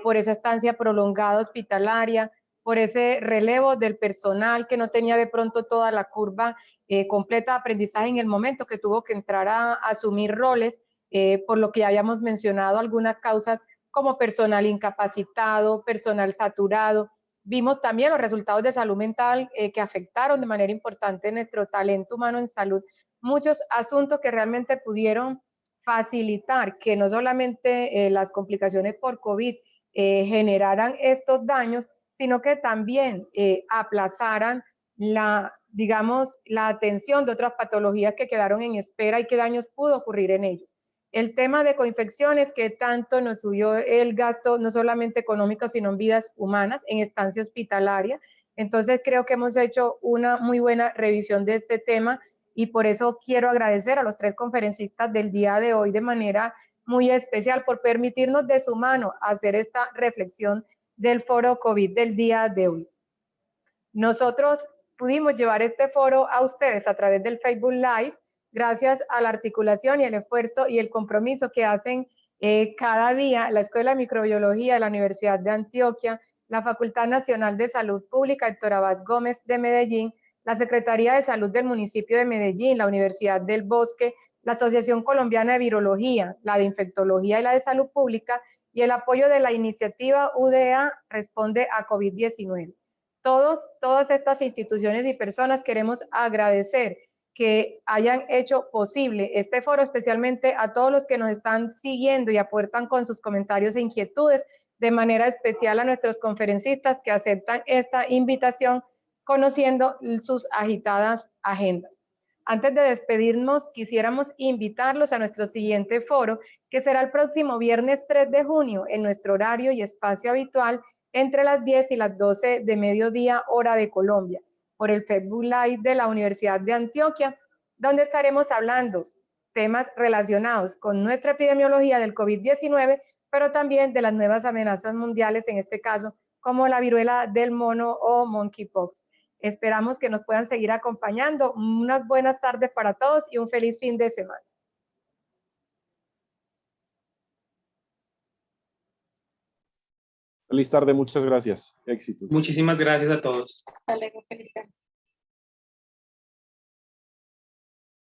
por esa estancia prolongada hospitalaria, por ese relevo del personal que no tenía de pronto toda la curva completa de aprendizaje en el momento que tuvo que entrar a asumir roles. Por lo que ya habíamos mencionado algunas causas como personal incapacitado, personal saturado. Vimos también los resultados de salud mental que afectaron de manera importante nuestro talento humano en salud. Muchos asuntos que realmente pudieron facilitar que no solamente las complicaciones por COVID generaran estos daños, sino que también aplazaran digamos, la atención de otras patologías que quedaron en espera y qué daños pudo ocurrir en ellos. El tema de coinfecciones, que tanto nos subió el gasto, no solamente económico, sino en vidas humanas, en estancia hospitalaria. Entonces, creo que hemos hecho una muy buena revisión de este tema y por eso quiero agradecer a los 3 conferencistas del día de hoy de manera muy especial por permitirnos de su mano hacer esta reflexión del foro COVID del día de hoy. Nosotros pudimos llevar este foro a ustedes a través del Facebook Live, gracias a la articulación y el esfuerzo y el compromiso que hacen cada día la Escuela de Microbiología de la Universidad de Antioquia, la Facultad Nacional de Salud Pública Héctor Abad Gómez de Medellín, la Secretaría de Salud del municipio de Medellín, la Universidad del Bosque, la Asociación Colombiana de Virología, la de Infectología y la de Salud Pública, y el apoyo de la iniciativa UDA Responde a COVID-19. Todas estas instituciones y personas queremos agradecer que hayan hecho posible este foro, especialmente a todos los que nos están siguiendo y aportan con sus comentarios e inquietudes, de manera especial a nuestros conferencistas que aceptan esta invitación conociendo sus agitadas agendas. Antes de despedirnos, quisiéramos invitarlos a nuestro siguiente foro, que será el próximo viernes 3 de junio en nuestro horario y espacio habitual, entre las 10 y las 12 de mediodía, hora de Colombia, por el Facebook Live de la Universidad de Antioquia, donde estaremos hablando temas relacionados con nuestra epidemiología del COVID-19, pero también de las nuevas amenazas mundiales, en este caso, como la viruela del mono o monkeypox. Esperamos que nos puedan seguir acompañando. Unas buenas tardes para todos y un feliz fin de semana. Feliz tarde, muchas gracias. Éxito. Muchísimas gracias a todos. Hasta luego, feliz tarde.